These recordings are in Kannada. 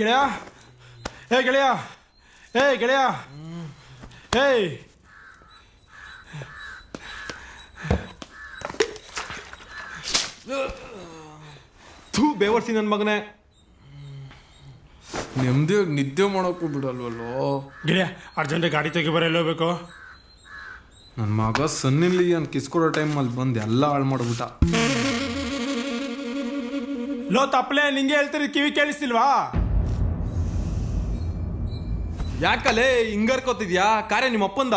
ಗೆಳೆಯ, ಹೇ ಗೆಳೆಯ, ಹೇ ಗೆಳೆಯ, ಹೇ ಥೂ ಬೇವರ್ಸಿ ನನ್ನ ಮಗನೇ. ನೆಮ್ಮದಿಯಾಗಿ ನಿದ್ದೆ ಮಾಡೋಕ್ಕೂ ಬಿಡಲ್ವಲ್ಲೋ. ಗೆಳೆಯ ಅರ್ಜೆಂಟ್ ಗಾಡಿ ತೆಗಿ ಬರಲ್ಲೋಗ್ಬೇಕು. ನನ್ನ ಮಗ ಸನ್ನಿಲ್ಲಿ ಅಂತ ಕಿಸ್ಕೊಡೋ ಟೈಮಲ್ಲಿ ಬಂದು ಎಲ್ಲ ಹಾಳು ಮಾಡ್ಬಿಟ್ಟ. ಲೋ ತಪ್ಪಲೆ, ನಿಂಗೆ ಹೇಳ್ತೀರಿ ಕಿವಿ ಕೇಳಿಸ್ತಿಲ್ವಾ? ಯಾಕಲೇ ಹಿಂಗರ್ಕೋತಿದ್ಯಾ? ಕಾರ್ಯ ನಿಮ್ಮ ಅಪ್ಪಂದ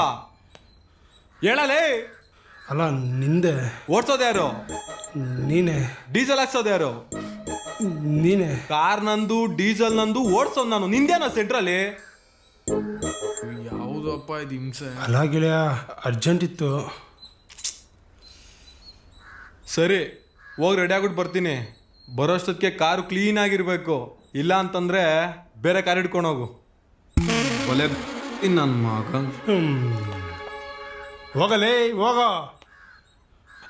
ಹೇಳಲೇ. ಅಲ್ಲ ನಿಂದೆ. ಓಡ್ಸೋದು ಯಾರು? ನೀನೆ. ಡೀಸೆಲ್ ಹಾಕ್ಸೋದು ಯಾರು? ನೀನೆ. ಕಾರ್ ನಂದು, ಡೀಸೆಲ್ ನಂದು, ಓಡ್ಸೋದು ನಾನು. ನಿಂದೇನ ಸೆಂಟ್ರಲ್ಲಿ? ಯಾವುದಪ್ಪ ಇದು ಹಿಂಸೆ? ಅಲ್ಲ ಗೆಳೆಯ ಅರ್ಜೆಂಟ್ ಇತ್ತು. ಸರಿ ಹೋಗಿ ರೆಡಿ ಆಗ್ಬಿಟ್ಟು ಬರ್ತೀನಿ. ಬರೋಷ್ಟೊತ್ತಿಗೆ ಕಾರು ಕ್ಲೀನ್ ಆಗಿರ್ಬೇಕು. ಇಲ್ಲ ಅಂತಂದ್ರೆ ಬೇರೆ ಕಾರ್ ಹಿಡ್ಕೊಂಡು ಹೋಗು. ಒಲೆ ನನ್ನ ಮಗ. ಹೋಗಲೇ ಹೋಗೋ.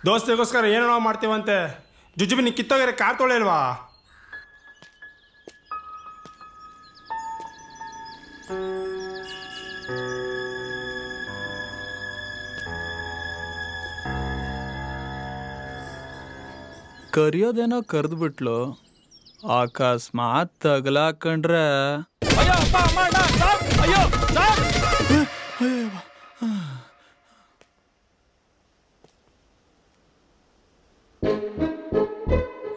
ದೋಸ್ತಿಗೋಸ್ಕರ ಏನೋ ಮಾಡ್ತೀವಂತೆ. ಜುಜುಬಿ ನೀ ಕಿತ್ತೋಗಿರ ಕಾರ್ ತೊಳೆಯಲ್ವಾ? ಕರಿಯೋದೇನೋ ಕರೆದ್ಬಿಟ್ಲು, ಅಕಸ್ಮಾತ್ ತಗಲಾಕೊಂಡ್ರೆ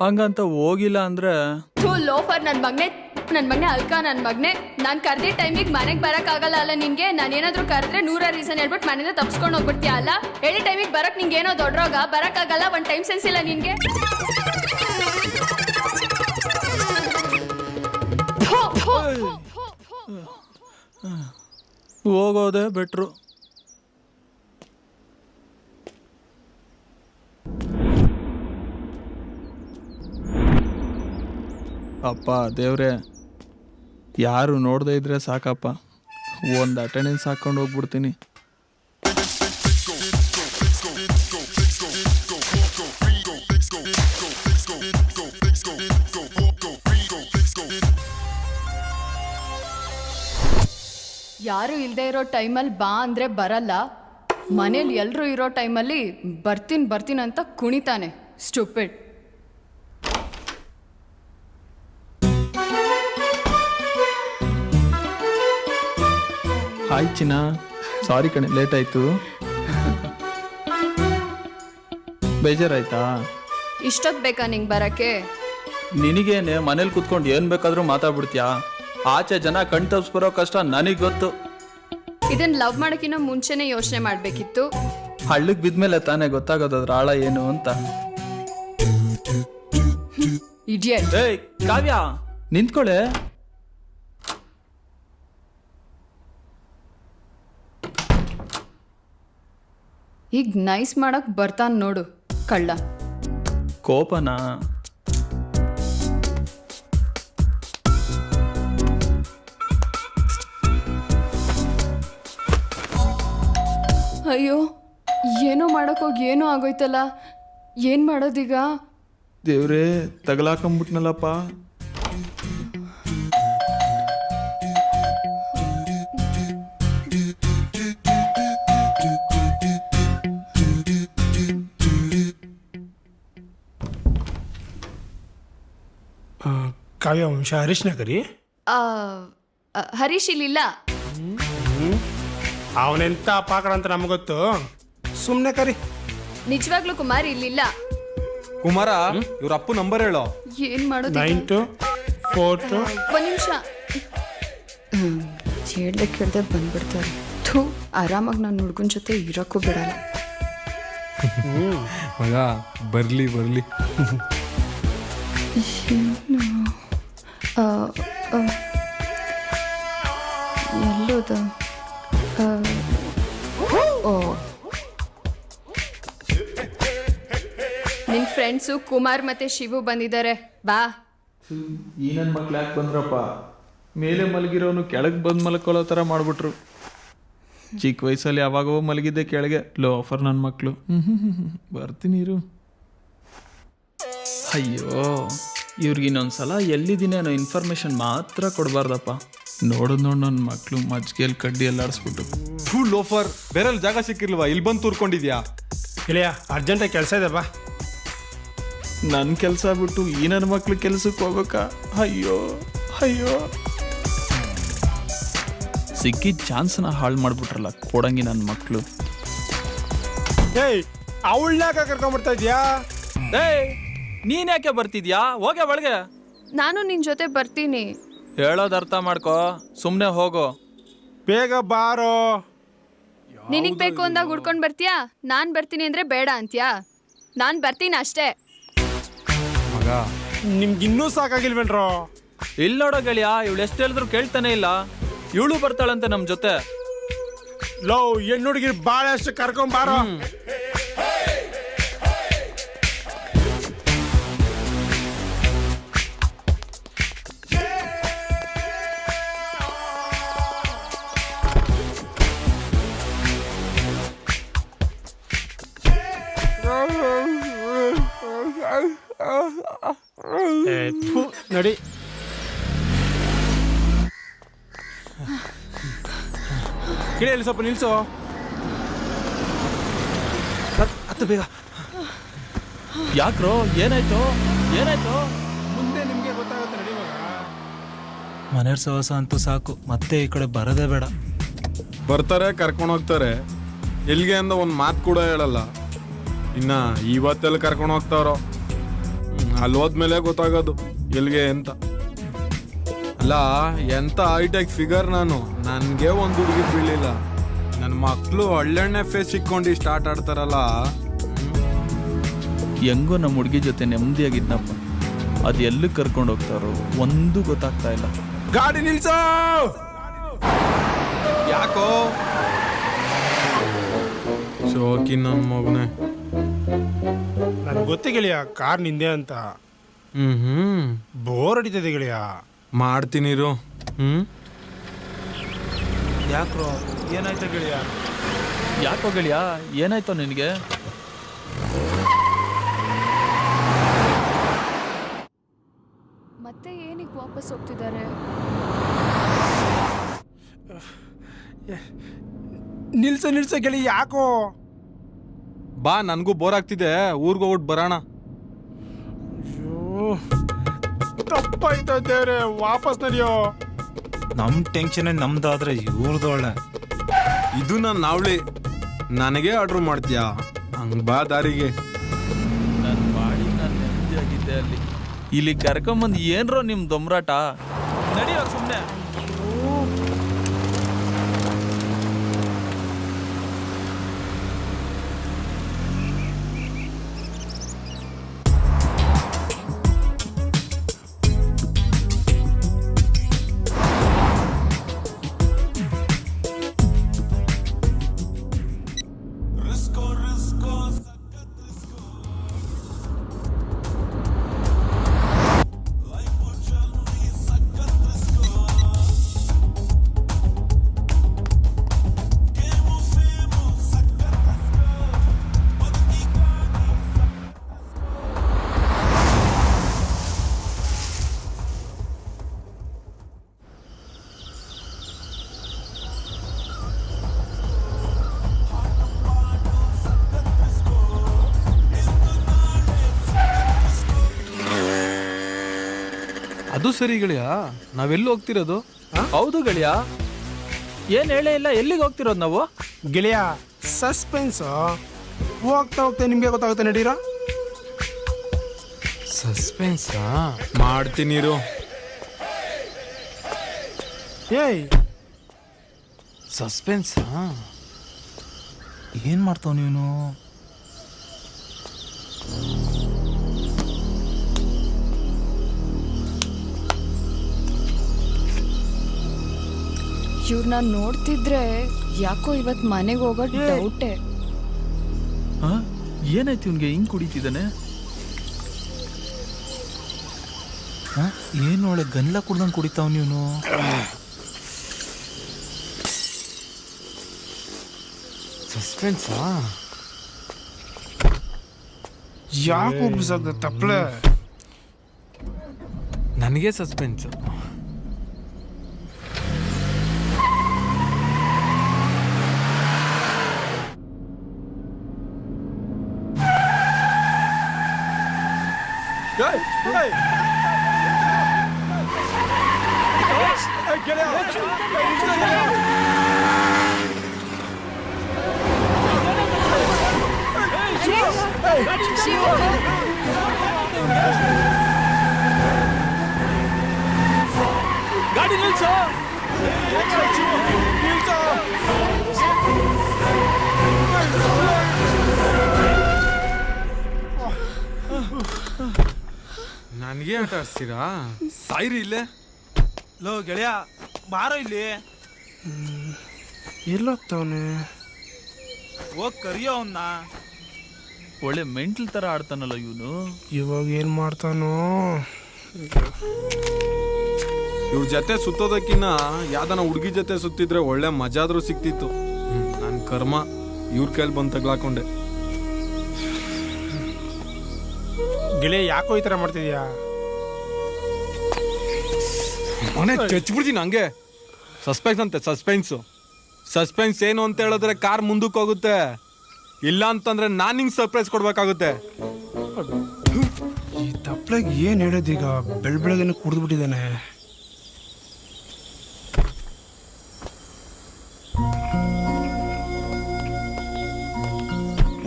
ಹಂಗಂತ ಹೋಗಿಲ್ಲ ಅಂದ್ರೆ ಲೋಫರ್ ನನ್ನ ಮಗನೇ ಅಲ್ಕ ನನ್ನ ಮಗನೇ. ನಾನು ಕರೆದಿ ಟೈಮಿಗೆ ಮನೆಗೆ ಬರೋಕ್ಕಾಗಲ್ಲ ಅಲ್ಲ ನಿಂಗೆ. ನಾನು ಏನಾದರೂ ಕರೆದ್ರೆ 100 ರೀಸನ್ ಹೇಳ್ಬಿಟ್ಟು ಮನೆಯಿಂದ ತಪ್ಸ್ಕೊಂಡು ಹೋಗ್ಬಿಡ್ತೀಯ ಅಲ್ಲ. ಹೇಳಿ ಟೈಮಿಗೆ ಬರೋಕ್ಕೆ ನಿಂಗೆ ಏನೋ ದೊಡ್ಡ ರೋಗ, ಬರೋಕ್ಕಾಗಲ್ಲ. ಒಂದು ಟೈಮ್ ಸೆನ್ಸ್ ಇಲ್ಲ ನಿನಗೆ. ಹೋಗೋದೇ ಬೆಟ್ರು. ಅಪ್ಪ ದೇವ್ರೆ, ಯಾರು ನೋಡದೇ ಇದ್ರೆ ಸಾಕಪ್ಪ. ಒಂದು ಅಟೆಂಡೆನ್ಸ್ ಹಾಕೊಂಡು ಹೋಗ್ಬಿಡ್ತೀನಿ. ಯಾರು ಇಲ್ಲದೆ ಇರೋ ಟೈಮಲ್ಲಿ ಬಾ ಅಂದರೆ ಬರಲ್ಲ. ಮನೇಲಿ ಎಲ್ಲರೂ ಇರೋ ಟೈಮಲ್ಲಿ ಬರ್ತೀನಿ ಅಂತ ಕುಣಿತಾನೆ. ಸ್ಟುಪಿಡ್. ಹಾಯ್ ಚಿನ್ನ, ಸಾರಿ ಕಣೆ ಲೇಟ್ ಆಯಿತು. ಬೇಜಾರಾಯ್ತಾ? ಇಷ್ಟೊತ್ತು ಬೇಕಾ ನಿಂಗೆ ಬರೋಕ್ಕೆ? ನಿನಗೇನೆ ಮನೇಲಿ ಕುತ್ಕೊಂಡು ಏನು ಬೇಕಾದರೂ ಮಾತಾಡ್ಬಿಡ್ತೀಯಾ? ಆಚೆ ಜನ ಕಣ್ ತಪ್ಸ್ ಬರೋ ಕಷ್ಟ ನನಗೆ ಗೊತ್ತು. ಇದನ್ನ ಲವ್ ಮಾಡೋಕ್ಕಿಂತ ಮುಂಚೆನೇ ಯೋಚನೆ ಮಾಡಬೇಕಿತ್ತು. ಹಳ್ಳಕ್ಕೆ ಬಿದ್ಮೇಲೆ ತಾನೇ ಗೊತ್ತಾಗೋದ್ರ ಆಳ ಏನು ಅಂತ. ಇಡಿಯಟ್. ಏಯ್ ಕಾವ್ಯ, ನಿಂತ್ಕೊಳ್ಳೆ. ಈಗ ನೈಸ್ ಮಾಡಕ್ ಬರ್ತಾನ ನೋಡು ಕಳ್ಳ. ಕೋಪನಾ? ಅಯ್ಯೋ, ಏನೋ ಮಾಡೋಕ್ಕೋಗಿ ಏನೋ ಆಗೋಯ್ತಲ್ಲ. ಏನು ಮಾಡೋದೀಗ? ದೇವ್ರೇ, ತಗಲಾಕೊಂಬಿಟ್ನಲ್ಲಪ್ಪ. ಕಾವ್ಯ ವಂಶ ಹರೀಶ್ ನಗರಿ. ಹರೀಶ್ ಇಲ್ಲಿಲ್ಲ. ಅವನೆಂತ ಪಾಕಡ ಅಂತ ನಮ್ಗೆ ಗೊತ್ತು. ಸುಮ್ಮನೆ ಕರಿ. ನಿಜವಾಗ್ಲೂ ಕುಮಾರ್ ಇಲ್ಲಿಲ್ಲ. ಕುಮಾರ, ಇವ್ರ ಅಪ್ಪು ನಂಬರ್ ಹೇಳೋ. ಏನ್ ಮಾಡೋದು? 9242. ಒಂದ್ ನಿಮಿಷ. ಹೇಳ್ದೆ ಕೇಳ್ದೆ ಬಂದ್ಬಿಡ್ತಾರೆ. ಥೂ, ಆರಾಮಾಗಿ ನಾನು ಹುಡುಗನ ಜೊತೆ ಇರೋಕ್ಕೂ ಬಿಡಲ್ಲ. ಮಗ ಬರ್ಲಿ. ಎಲ್ಲೋದ? ಓ, ನಿನ್ ಫ್ರೆಂಡ್ಸು ಕುಮಾರ್ ಮತ್ತೆ ಶಿವು ಬಂದಿದ್ದಾರೆ. ಬಾ. ಈ ನನ್ನ ಮಕ್ಳು ಯಾಕೆ ಬಂದ್ರಪ್ಪ? ಮೇಲೆ ಮಲಗಿರೋನು ಕೆಳಗೆ ಬಂದು ಮಲ್ಕೊಳ್ಳೋ ಥರ ಮಾಡಿಬಿಟ್ರು. ಚಿಕ್ಕ ವಯಸ್ಸಲ್ಲಿ ಯಾವಾಗವೋ ಮಲಗಿದ್ದೆ ಕೆಳಗೆ. ಲೋಫರ್ ನನ್ನ ಮಕ್ಕಳು. ಬರ್ತೀನಿ ಇರು. ಅಯ್ಯೋ, ಇವ್ರಿಗೆ ಇನ್ನೊಂದ್ಸಲ ಎಲ್ಲಿದ್ದೀನಿ ಅನ್ನೋ ಇನ್ಫಾರ್ಮೇಶನ್ ಮಾತ್ರ ಕೊಡಬಾರ್ದಪ್ಪ. ನೋಡು ನನ್ನ ಮಕ್ಕಳು ಮಜ್ಜಿಗೆಯಲ್ಲಿ ಕಡ್ಡಿ ಎಲ್ಲ ಆಡಿಸ್ಬಿಟ್ಟು. ಫುಲ್ ಲೋಫರ್, ಬೇರೆ ಜಾಗ ಸಿಕ್ಕಿರ್ಲ್ವಾ, ಇಲ್ಲಿ ಬಂದು ತೂರ್ಕೊಂಡಿದ್ಯಾ? ಗೆಳೆಯ ಅರ್ಜೆಂಟಾಗಿ ಕೆಲಸ ಇದೆ ಬಾ. ನನ್ನ ಕೆಲಸ ಬಿಟ್ಟು ಈ ನನ್ನ ಮಕ್ಳು ಕೆಲ್ಸಕ್ಕೆ ಹೋಗ್ಬೇಕಾ? ಅಯ್ಯೋ ಅಯ್ಯೋ, ಸಿಕ್ಕಿದ ಚಾನ್ಸ್ನ ಹಾಳು ಮಾಡ್ಬಿಟ್ರಲ್ಲ ಕೊಡಂಗಿ ನನ್ನ ಮಕ್ಕಳು. ಏಯ್ ಅವಳನ್ಯಾಕ ಕರ್ಕೊಂಡ್ಬರ್ತಾ ಇದೆಯಾ? ಏಯ್ ನೀನ್ ಯಾಕೆ ಬರ್ತಿದ್ಯಾ? ಹೋಗೆ ಒಳಗೆ. ನಾನು ನಿನ್ ಜೊತೆ ಬರ್ತೀನಿ. ಹೇಳೋದು ಅರ್ಥ ಮಾಡ್ಕೋ, ಸುಮ್ಮನೆ ಹೋಗೋ. ಬೇಗ ಬಾರೋ. ನಿನಗ್ ಬೇಕು ಅಂದಾಗ ಹುಡ್ಕೊಂಡ್ ಬರ್ತೀಯಾ? ನಾನ್ ಬರ್ತೀನಿ ಅಂದ್ರೆ ಬೇಡ ಅಂತ್ಯಾ? ನಾನ್ ಬರ್ತೀನಿ ಅಷ್ಟೇ. ಮಗ ನಿಮ್ಗೆ ಇನ್ನೂ ಸಾಕಾಗಿಲ್ವೇನ್ರೋ? ಇಲ್ಲಿ ನೋಡೋ ಗೆಳೆಯ, ಇವಳು ಎಷ್ಟು ಹೇಳಿದ್ರು ಕೇಳ್ತಾನೆ ಇಲ್ಲ. ಇವಳು ಬರ್ತಾಳಂತೆ ನಮ್ ಜೊತೆ. ಲೋ ಹೆಣ್ಣು ಹುಡುಗಿರ್ ಬಾಳೆ ಅಷ್ಟು ಕರ್ಕೊಂಬಾರೋ. ನಡಿ. ಗಿಳಿಯಲ್ಲಿ ಸ್ವಲ್ಪ ನಿಲ್ಸು. ಹತ್ತು ಬೇಗ. ಯಾಕ್ರೋ, ಏನಾಯ್ತು ಏನಾಯ್ತು? ಮುಂದೆ ನಿಮ್ಗೆ ಗೊತ್ತಾಗುತ್ತೆ, ನಡಿ ಮಗ. ಮನೆಯವ್ರ ಸಹವಾಸ ಅಂತೂ ಸಾಕು, ಮತ್ತೆ ಈ ಕಡೆ ಬರೋದೇ ಬೇಡ. ಬರ್ತಾರೆ, ಕರ್ಕೊಂಡು ಹೋಗ್ತಾರೆ. ಎಲ್ಲಿಗೆ ಅಂದ ಒಂದು ಮಾತು ಕೂಡ ಹೇಳಲ್ಲ. ಇನ್ನ ಇವತ್ತೆಲ್ಲ ಕರ್ಕೊಂಡು ಹೋಗ್ತಾರೋ, ಅಲ್ಲಿ ಹೋದ್ಮೇಲೆ ಗೊತ್ತಾಗೋದು ಎಲ್ಲಿಗೆ ಅಂತ. ಅಲ್ಲ, ಎಂತ ಹೈಟೆಕ್ ಫಿಗರ್ ನಾನು, ನನಗೆ ಒಂದು ಹುಡುಗಿ ಬೀಳಿಲ್ಲ. ನನ್ನ ಮಕ್ಕಳು ಒಳ್ಳೆಣ್ಣೆ ಫೇಸ್ ಸಿಕ್ಕೊಂಡು ಸ್ಟಾರ್ಟ್ ಆಡ್ತಾರಲ್ಲ. ಹೆಂಗೋ ನಮ್ಮ ಹುಡುಗಿ ಜೊತೆ ನೆಮ್ಮದಿಯಾಗಿದ್ನಪ್ಪ. ಅದು ಎಲ್ಲಿ ಕರ್ಕೊಂಡು ಹೋಗ್ತಾರೋ ಒಂದು ಗೊತ್ತಾಗ್ತಾ ಇಲ್ಲ. ಗಾಡಿ ನಿಲ್ಸೋ. ಯಾಕೋ ಶೋಕಿ ನನ್ನ ಮಗನೇ. ನನ್ಗೆ ಗೊತ್ತೇ ಗೆಳೆಯ, ಕಾರ್ ನಿಂದೆ ಅಂತ. ಬೋರ್ ಹೊಡಿತದೆ ಗೆಳೆಯ. ಮಾಡ್ತೀನಿರು. ಯಾಕ್ರೋ, ಏನಾಯ್ತು ಗೆಳೆಯ? ಯಾಕೋ ಗೆಳೆಯ, ಏನಾಯ್ತು ನಿನಗೆ? ಮತ್ತೆ ಏನಕ್ಕೆ ವಾಪಸ್ ಹೋಗ್ತಿದ್ದಾರೆ? ನಿಲ್ಸ ಗೆಳೆಯ, ಯಾಕೋ? ಬಾ, ನನಗೂ ಬೋರ್ ಆಗ್ತಿದೆ, ಊರಿಗೆ ಹೋಗ್ಬಿಟ್ಟು ಬರೋಣ. ತಪ್ಪಾಯ್ತಾ ದೇವ್ರೆ, ವಾಪಸ್ ನಡಿಯೋ. ನಮ್ಮ ಟೆನ್ಷನ್ ನಮ್ದಾದ್ರೆ ಇವ್ರದೊಳ್ಳೆ. ಇದು ನನ್ನ ನಾವಳಿ, ನನಗೆ ಆರ್ಡ್ರ್ ಮಾಡ್ತೀಯಾ? ಹಂಗ ಬಾ ದಾರಿಗೆ. ನನ್ನ ಬಾಡಿ ನಾನು ನೆಮ್ಮದಿಯಾಗಿದ್ದೆ ಅಲ್ಲಿ. ಇಲ್ಲಿ ಕರ್ಕೊಂಬಂದು ಏನ್ರೋ ನಿಮ್ಮ ದೊಂಬರಾಟ. ನಡಿಯೋ ಸುಮ್ಮನೆ. ಅದು ಸರಿ ಗೆಳೆಯ, ನಾವೆಲ್ಲಿ ಹೋಗ್ತಿರೋದು? ಹೌದು ಗೆಳೆಯ, ಏನ್ ಹೇಳೇ ಇಲ್ಲ. ಎಲ್ಲಿಗೆ ಹೋಗ್ತಿರೋದು ನಾವು? ಗೆಳೆಯ ಸಸ್ಪೆನ್ಸ್. ಹೋಗ್ತಾ ಹೋಗ್ತಾ ನಿಮ್ಗೆ ಗೊತ್ತಾಗುತ್ತೆ, ನಡೀರೋ. ಸಸ್ಪೆನ್ಸ್ ಮಾಡ್ತೀನಿರು. ಏಯ್ ಸಸ್ಪೆನ್ಸ್ ಏನ್ ಮಾಡ್ತಾವ ನೀನು? ಇವ್ರನ್ನ ನೋಡ್ತಿದ್ರೆ ಯಾಕೋ ಇವತ್ ಮನೆಗೆ ಹೋಗೋ ಡೌಟೆ. ಏನಾಯ್ತು ಇವ್ನಿಗೆ ಹಿಂಗ್ ಕುಡಿತಿದ್ದಾನೆ? ಏನು ಒಳ್ಳೆ ಗನ್ಲ ಕುಡ್ದಂಗೆ ಕುಡಿತಾವ ನೀನು. ಸಸ್ಪೆನ್ಸಾ? ಯಾಕೆ ಒಬ್ಬಿಸಾಗ ತಪ್ಪಲೆ? ನನಗೆ ಸಸ್ಪೆನ್ಸು. ಗಾಡಿ ನಿಲ್ಸು. ನನಗೆ ಆಟ ಆಡ್ಸ್ತೀರಾ? ಸಾಯ್ರಿ ಇಲ್ಲೇ. ಲೋ ಗೆಳೆಯ ಬಾರೋ ಇಲ್ಲಿ. ಎಲ್ಲೋಗ್ತಾವನೆ? ಹೋಗ್ ಕರಿಯೋ ಅವನ್ನ. ಒಳ್ಳೆ ಮೆಂಟಲ್ ತರ ಆಡ್ತಾನಲ್ಲ ಇವನು. ಇವಾಗ ಏನು ಮಾಡ್ತಾನೋ? ಇವ್ರ ಜೊತೆ ಸುತ್ತೋದಕ್ಕಿನ್ನ ಯಾವ್ದನ ಹುಡುಗಿ ಜೊತೆ ಸುತ್ತಿದ್ರೆ ಒಳ್ಳೆ ಮಜಾದ್ರೂ ಸಿಕ್ತಿತ್ತು. ನನ್ನ ಕರ್ಮ ಇವ್ರ ಕೈಲಿ ಬಂದು ತಗ್ಲಾಕೊಂಡೆ. ಗೆಳೆಯ ಯಾಕೋ ಈ ಥರ ಮಾಡ್ತಿದ್ಯಾ? ಮನೆ ಚಚ್ಬಿಡ್ತೀನಿ ಹಂಗೆ. ಸಸ್ಪೆನ್ಸ್ ಅಂತೆ ಸಸ್ಪೆನ್ಸು. ಸಸ್ಪೆನ್ಸ್ ಏನು ಅಂತ ಹೇಳಿದ್ರೆ ಕಾರ್ ಮುಂದಕ್ಕೆ ಹೋಗುತ್ತೆ, ಇಲ್ಲ ಅಂತಂದ್ರೆ ನಾನು ಹಿಂಗೆ ಸರ್ಪ್ರೈಸ್ ಕೊಡ್ಬೇಕಾಗುತ್ತೆ. ಈ ತಪ್ಪಲಾಗ ಏನು ಹೇಳೋದೀಗ? ಬೆಳಗ್ಗೆ ಕುಡಿದು ಬಿಟ್ಟಿದ್ದಾನೆ.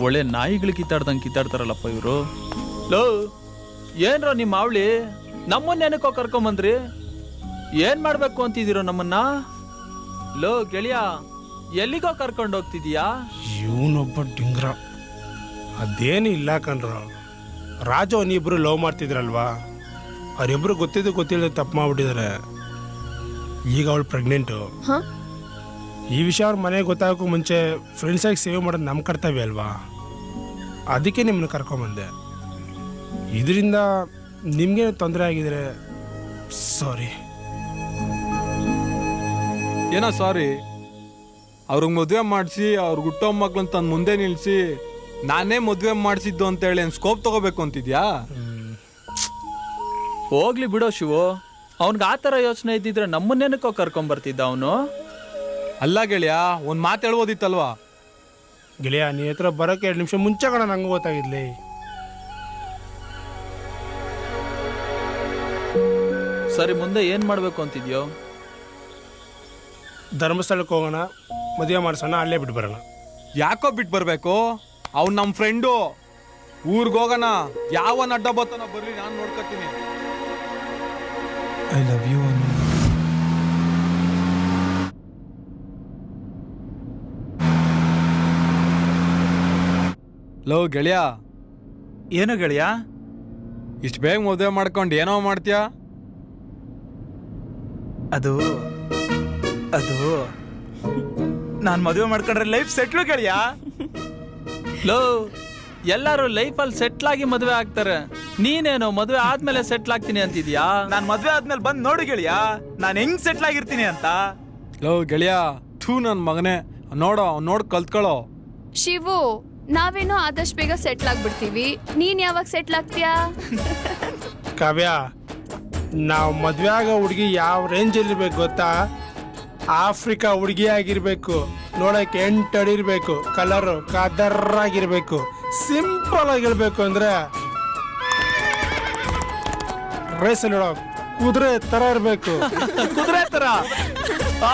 ಒಳ್ಳೆ ನಾಯಿಗಳು ಕಿತ್ತಾಡ್ದಂಗೆ ಕಿತ್ತಾಡ್ತಾರಲ್ಲಪ್ಪ ಇವರು. ಲೋ ಏನ್ರ ನಿಮ್ಮ ಅವಳಿ ನಮ್ಮನ್ನ ಏನಕ್ಕೋ ಕರ್ಕೊಂಬಂದ್ರಿ? ಏನ್ ಮಾಡ್ಬೇಕು ಅಂತಿದ್ದೀರೋ ನಮ್ಮನ್ನ? ಲೋ ಗೆಳೆಯ ಎಲ್ಲಿಗೋ ಕರ್ಕೊಂಡು ಹೋಗ್ತಿದೀಯಾ? ಇವನೊಬ್ಬ ಡಿಂಗ್ರ. ಅದೇನು ಇಲ್ಲ ಕಣ್ರ. ರಾಜು ಅವನಿಬ್ರು ಲವ್ ಮಾಡ್ತಿದ್ರಲ್ವಾ, ಅವರಿಬ್ರು ಗೊತ್ತಿಲ್ಲದೆ ತಪ್ಪು ಮಾಡ್ಬಿಟ್ಟಿದ್ದಾರೆ. ಈಗ ಅವಳು ಪ್ರೆಗ್ನೆಂಟು. ಈ ವಿಷಯ ಅವ್ರ ಮನೆಗೆ ಗೊತ್ತಾಗೋಕ್ಕೂ ಮುಂಚೆ ಫ್ರೆಂಡ್ಸಾಗಿ ಸೇವ್ ಮಾಡೋದು ನಮ್ಮ ಕರ್ತವ್ಯ ಅಲ್ವಾ? ಅದಕ್ಕೆ ನಿಮ್ಮನ್ನ ಕರ್ಕೊಂಬಂದೆ. ಇದರಿಂದ ನಿಮ್ಗೇನು ತೊಂದರೆ ಆಗಿದ್ರೆ ಸಾರಿ. ಏನೋ ಸಾರಿ? ಅವ್ರಿಗೆ ಮದುವೆ ಮಾಡಿಸಿ ಅವ್ರಿಗೆ ಹುಟ್ಟೋ ಮಕ್ಳನ್ನ ತಂದು ಮುಂದೆ ನಿಲ್ಲಿಸಿ ನಾನೇ ಮದುವೆ ಮಾಡಿಸಿದ್ದು ಅಂತೇಳಿ ಏನು ಸ್ಕೋಪ್ ತಗೋಬೇಕು ಅಂತಿದ್ಯಾ? ಹೋಗ್ಲಿ ಬಿಡೋ ಶಿವು. ಅವನ್ಗೆ ಆ ಥರ ಯೋಚನೆ ಇದ್ದಿದ್ರೆ ನಮ್ಮನ್ನೇನಕ್ಕೋ ಕರ್ಕೊಂಬರ್ತಿದ್ದ ಅವನು. ಅಲ್ಲ ಗೆಳೆಯ, ಒಂದು ಮಾತು ಹೇಳ್ಬೋದಿತ್ತಲ್ವಾ? ಗೆಳೆಯ ನೀ ಹತ್ರ ಬರೋಕ್ಕೆ 2 ನಿಮಿಷ ಮುಂಚೆ ಕಣ ನಂಗೆ ಗೊತ್ತಾಗಿದ್ಲಿ. ಸರಿ ಮುಂದೆ ಏನ್ ಮಾಡ್ಬೇಕು ಅಂತಿದ್ಯೋ? ಧರ್ಮಸ್ಥಳಕ್ಕೆ ಹೋಗೋಣ, ಮದುವೆ ಮಾಡಿಸೋಣ, ಅಲ್ಲೇ ಬಿಟ್ಟು ಬರೋಣ. ಯಾಕೋ ಬಿಟ್ಟು ಬರಬೇಕು? ಅವ್ನು ನಮ್ಮ ಫ್ರೆಂಡು. ಊರಿಗೆ ಹೋಗೋಣ, ಯಾವನ್ ಅಡ್ಡ ಬತ್ತಾನ ಬರ್ರಿ, ನಾನು ನೋಡ್ಕೊತೀನಿ. I love you. ಲೋ ಗೆಳೆಯ, ಏನು ಗೆಳೆಯ? ಇಷ್ಟು ಬೇಗ ಮದುವೆ ಮಾಡ್ಕೊಂಡು ಏನೋ ಮಾಡ್ತೀಯಾ? ಅದು ನಾನು ಮದುವೆ ಮಾಡ್ಕೊಂಡ್ರೆ ಲೈಫ್ ಸೆಟ್ಲು ಗೆಳೆಯ. ಲೋ ಎಲ್ಲಾರು ಲೈಫಲ್ಲಿ ಸೆಟ್ಲ್ ಆಗಿ ಮದುವೆ ಆಗ್ತಾರೆ. ನೀನೇನೋ ಮದುವೆ ಆದ್ಮೇಲೆ ಸೆಟ್ಲ್ ಆಗ್ತೀನಿ ಅಂತಿದ್ಯಾ? ನಾನು ಮದುವೆ ಆದ್ಮೇಲೆ ಬಂದು ನೋಡು ಗೆಳೆಯ, ನಾನು ಹೆಂಗ್ ಸೆಟ್ಲ್ ಆಗಿರ್ತೀನಿ ಅಂತ. ಲೋ ಗೆಳೆಯ, ಥೂ ನನ್ನ ಮಗನೇ, ನೋಡೋ ನೋಡಿ ಕಲ್ತ್ಕೊಳ್ಳೋ. ಶಿವು, ನಾವೇನೋ ಆದಷ್ಟು ಬೇಗ ಸೆಟ್ಲ್ ಆಗ್ಬಿಡ್ತೀವಿ. ನೀನ್ ಯಾವಾಗ ಸೆಟ್ಲ್ ಆಗ್ತೀಯಾ? ಕಾವ್ಯ, ನಾವು ಮದುವೆ ಆಗೋ ಹುಡುಗಿ ಯಾವ ರೇಂಜಲ್ಲಿ ಇರ್ಬೇಕು ಗೊತ್ತಾ? ಆಫ್ರಿಕಾ ಹುಡುಗಿ ಆಗಿರ್ಬೇಕು, ನೋಡಕ್ಕೆ 8 ಅಡಿ ಇರಬೇಕು, ಕಲರು ಕದರಾಗಿರ್ಬೇಕು, ಸಿಂಪಲ್ ಆಗಿರ್ಬೇಕು. ಅಂದ್ರೆ ರೇಸಲ್ಲಿ ನೋಡೋ ಕುದುರೆ ತರ ಇರಬೇಕು. ಕುದುರೆ ತರ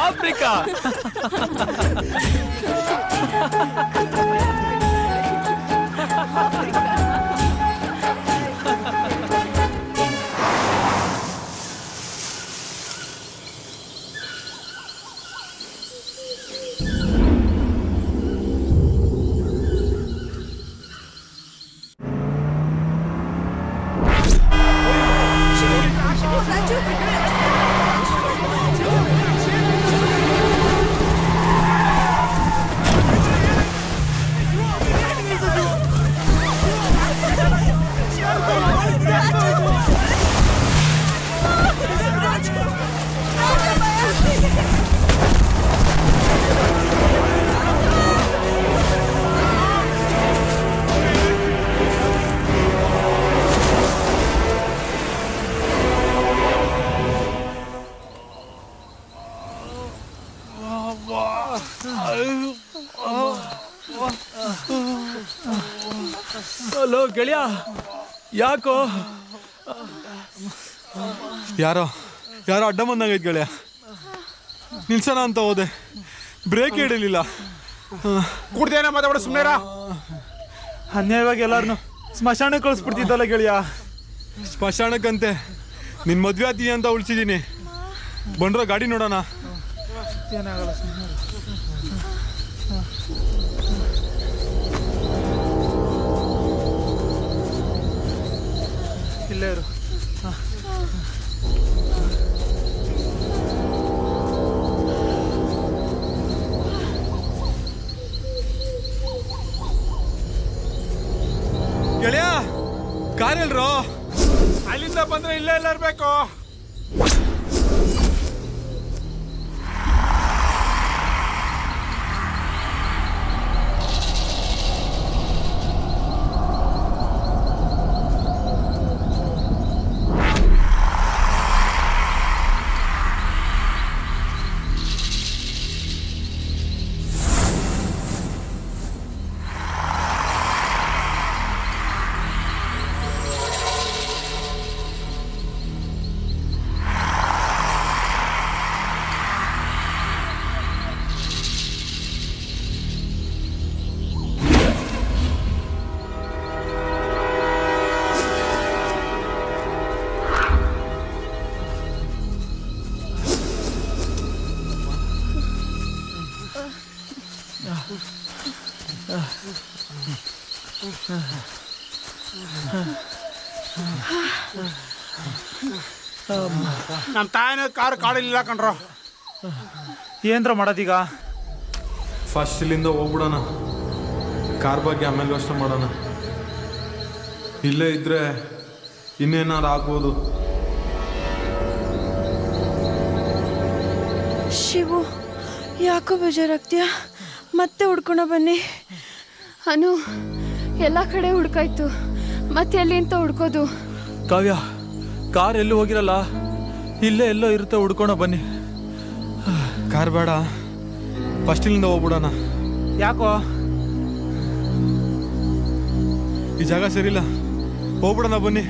ಆಫ್ರಿಕಾ. ಹಲೋ ಗೆಳೆಯ, ಯಾಕೋ? ಯಾರೋ ಅಡ್ಡ ಬಂದಂಗೈತ್ ಗೆಳೆಯ. ನಿಲ್ಸೋಣ ಅಂತ ಹೋದೆ, ಬ್ರೇಕ್ ಹಿಡಿಲಿಲ್ಲ. ಕುಡ್ದೇನ ಮಾತಾಡ ಸುಮ್ಮನೆರ. ಅನ್ಯಾಯವಾಗಿ ಎಲ್ಲಾರನು ಸ್ಮಶಾನಕ್ಕೆ ಕಳಿಸ್ಬಿಡ್ತಿದ್ದಲ್ಲ ಗೆಳೆಯ. ಸ್ಮಶಾನಕ್ಕಂತೆ ನಿನ್ ಮದ್ವೆ ಆತೀನಿ ಅಂತ ಉಳಿಸಿದೀನಿ. ಬಂಡ್ರೋ ಗಾಡಿ ನೋಡೋಣ. ಇಲ್ಲೇ ಇರು. ಗೆಳೆಯ ಕಾರ್ ಎಲ್ರೋ? ಅಲ್ಲಿಂದ ಬಂದ್ರೆ ಇಲ್ಲೇ ಎಲ್ಲ ಇರ್ಬೇಕು. ನಮ್ಮ ತಾಯಿನ ಕಾರ್ ಕಾಡಿಲ್ಲ ಕಣ್ರೋ. ಏನ್ರ ಮಾಡೋದೀಗ? ಫಸ್ಟ್ ಇಲ್ಲಿಂದ ಹೋಗ್ಬಿಡೋಣ. ಕಾರ್ ಬಗ್ಗೆ ಆಮೇಲೆ ಯೋಚನೆ ಮಾಡೋಣ. ಇಲ್ಲೇ ಇದ್ರೆ ಇನ್ನೇನಾರು ಆಗ್ಬೋದು. ಶಿವು, ಯಾಕೋ ಬೇಜಾರಾಗ್ತೀಯಾ? ಮತ್ತೆ ಹುಡ್ಕೊಣ ಬನ್ನಿ. ಅನು, ಎಲ್ಲ ಕಡೆ ಹುಡ್ಕಾಯ್ತು, ಮತ್ತೆ ಎಲ್ಲಿ ಅಂತ ಹುಡ್ಕೋದು? ಕಾವ್ಯ, ಕಾರ್ ಎಲ್ಲೂ ಹೋಗಿರಲ್ಲ, ಇಲ್ಲೇ ಎಲ್ಲೋ ಇರುತ್ತೆ, ಹುಡ್ಕೋಣ ಬನ್ನಿ. ಕಾರ್ ಬೇಡ, ಫಸ್ಟ್ ಇಲ್ಲಿಂದ ಹೋಗ್ಬಿಡೋಣ. ಯಾಕೋ? ಈ ಜಾಗ ಸರಿಯಿಲ್ಲ, ಹೋಗ್ಬಿಡೋಣ ಬನ್ನಿ.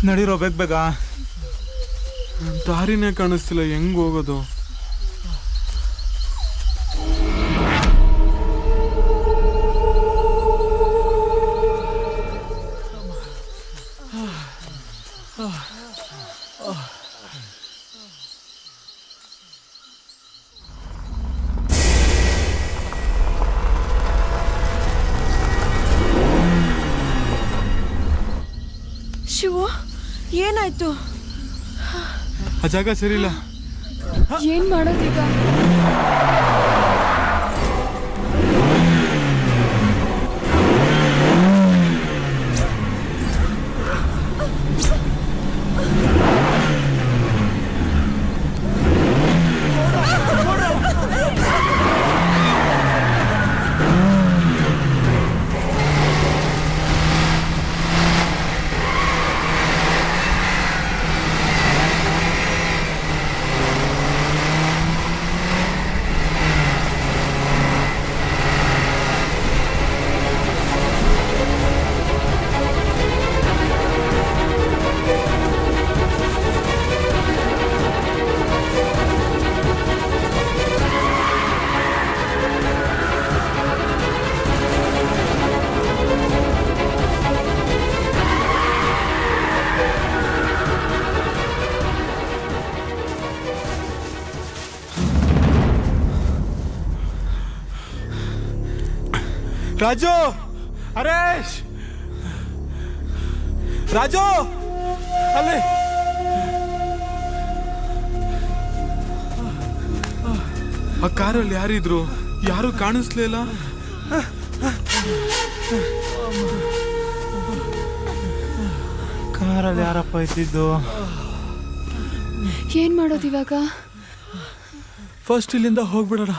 ನಡೀರೋ ಬೇಗ. ದಾರಿನೇ ಕಾಣಿಸ್ತಿಲ್ಲ, ಹೆಂಗ್ ಹೋಗೋದು? ಶಿವು, ಏನಾಯ್ತು? ಆ ಜಾಗ ಸರಿಯಿಲ್ಲ. ಏನ್ ಮಾಡೋದೀಗ? ರಾಜು, ಹರೇಶ್, ರಾಜು. ಅಲ್ಲೇ ಆ ಕಾರಲ್ಲಿ ಯಾರಿದ್ರು? ಯಾರು ಕಾಣಿಸ್ಲಿಲ್ಲ. ಕಾರಲ್ಲಿ ಯಾರಪ್ಪ ಇದ್ದಿದ್ದು? ಏನ್ ಮಾಡೋದು ಇವಾಗ? ಫಸ್ಟ್ ಇಲ್ಲಿಂದ ಹೋಗ್ಬಿಡೋಣ.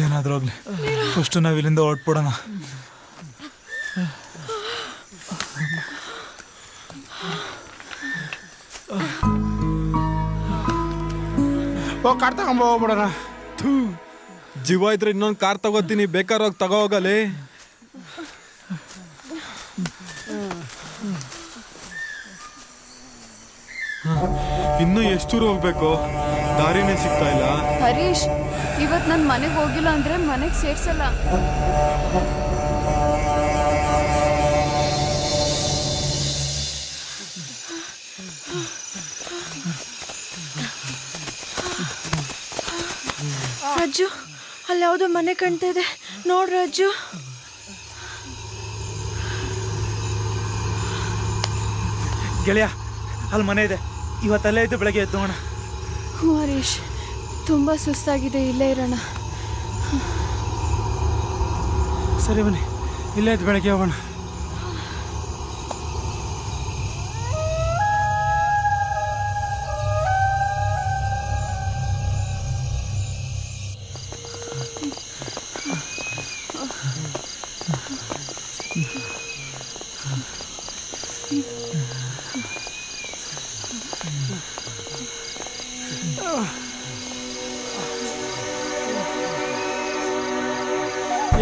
ಏನಾದ್ರೂ ಹೋಗ್ಲಿ, ಫಸ್ಟ್ ನಾವ್ ಇಲ್ಲಿಂದ ಹೊರಟ್ಬಿಡೋಣ. ಕಾರ್ ತಗೊಂಬ ಹೋಗ್ಬಿಡೋಣ. ಜೀವ ಇದ್ರೆ ಇನ್ನೊಂದು ಕಾರ್ ತಗೋತೀನಿ, ಬೇಕಾದ್ರೆ ಹೋಗಿ ತಗೋ ಹೋಗಲಿ. ಇನ್ನು ಎಷ್ಟು ದೂರ ಹೋಗ್ಬೇಕು? ದಾರಿನೇ ಸಿಗ್ತಾ ಇಲ್ಲ. ಹರೀಶ್, ಇವತ್ ನನ್ ಮನೆಗ್ ಹೋಗಿಲ್ಲ ಅಂದ್ರೆ ಮನೆಗ್ ಸೇರ್ಸಲ್ಲ. ರಾಜು, ಅಲ್ಲಿ ಯಾವುದೋ ಮನೆ ಕಾಣ್ತಾ ಇದೆ, ನೋಡ್ ರಾಜು. ಗೆಳೆಯ, ಅಲ್ಲಿ ಮನೆ ಇದೆ. ಇವತ್ತಲ್ಲೇ ಇದ್ದು ಬೆಳಗ್ಗೆ ಎದ್ದೋಣ. ಹರೀಶ್, ತುಂಬಾ ಸುಸ್ತಾಗಿದೆ, ಇಲ್ಲೇ ಇರೋಣ. ಸರಿ ಬನ್ನಿ, ಇಲ್ಲೇ ಇದ್ದು ಬೆಳಗ್ಗೆ ಹೋಗೋಣ.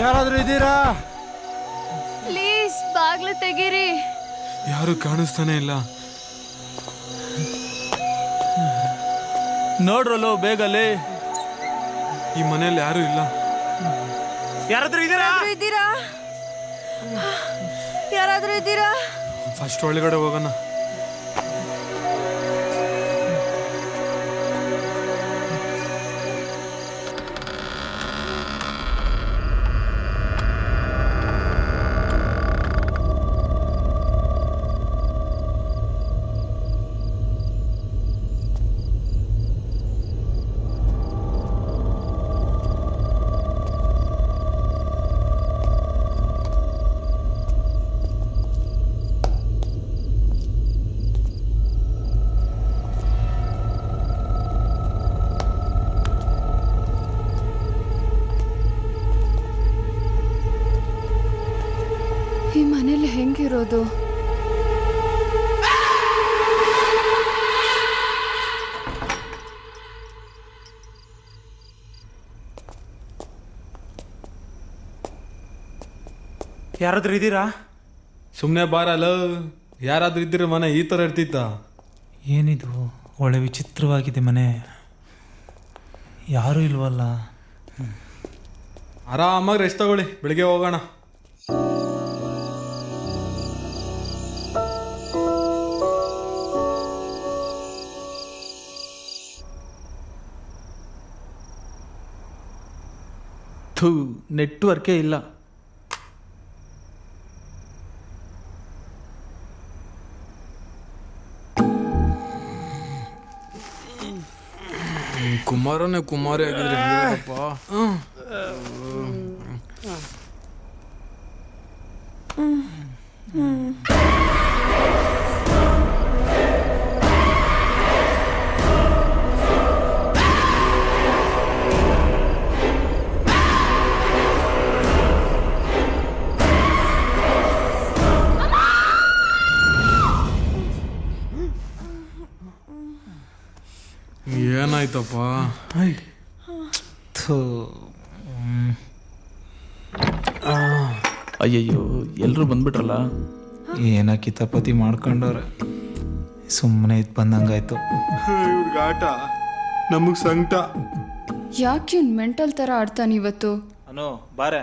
ಯಾರಾದ್ರೂ ಇದ್ದೀರಾ? ಪ್ಲೀಸ್ ಬಾಗ್ಲು ತೆಗೀರಿ. ಯಾರು ಕಾಣಿಸ್ತಾನೆ ಇಲ್ಲ. ನೋಡ್ರಲ್ಲೋ ಬೇಗಲೇ. ಈ ಮನೇಲಿ ಯಾರು ಇಲ್ಲ. ಯಾರಾದ್ರೂ ಇದ್ದೀರಾ? ಯಾರಾದ್ರೂ ಇದ್ದೀರಾ? ಫಸ್ಟ್ ಒಳಗಡೆ ಹೋಗೋಣ. ಈ ಮನೇಲಿ ಹೆಂಗಿರೋದು? ಯಾರಾದ್ರೂ ಇದ್ದೀರಾ? ಸುಮ್ಮನೆ ಬಾರಲ್ಲ. ಯಾರಾದ್ರೂ ಇದ್ದಿರ ಮನೆ ಈ ಥರ ಇರ್ತಿತ್ತ? ಏನಿದು ಒಳ್ಳೆ ವಿಚಿತ್ರವಾಗಿದೆ ಮನೆ. ಯಾರೂ ಇಲ್ವಲ್ಲ. ಆರಾಮಾಗಿ ರೆಸ್ಟ್ ತಗೊಳ್ಳಿ, ಬೆಳಿಗ್ಗೆ ಹೋಗೋಣ. ನೆಟ್ವರ್ಕೇ ಇಲ್ಲ. ಕುಮಾರನೇ ಕುಮಾರಿ ಆಗಿದ್ರೆ ಹೆಂಗಿರಪ್ಪ. ಏನಾಯ್ತಪ್ಪ? ಅಯ್ಯಯ್ಯೋ, ಎಲ್ಲರೂ ಬಂದ್ಬಿಟ್ರಲ್ಲ. ಏನ ಕಿತಾಪತಿ ಮಾಡ್ಕೊಂಡವ್ರೆ. ಸುಮ್ಮನೆ ಇದು ಬಂದಂಗಾಯ್ತು. ಇವ್ರಿಗೆ ಆಟ, ನಮಗ್ ಸಂಕಟ. ಯಾಕೆ ಮೆಂಟಲ್ ತರ ಆಡ್ತಾನೆ ಇವತ್ತು? ಅನೋ ಬಾರೆ.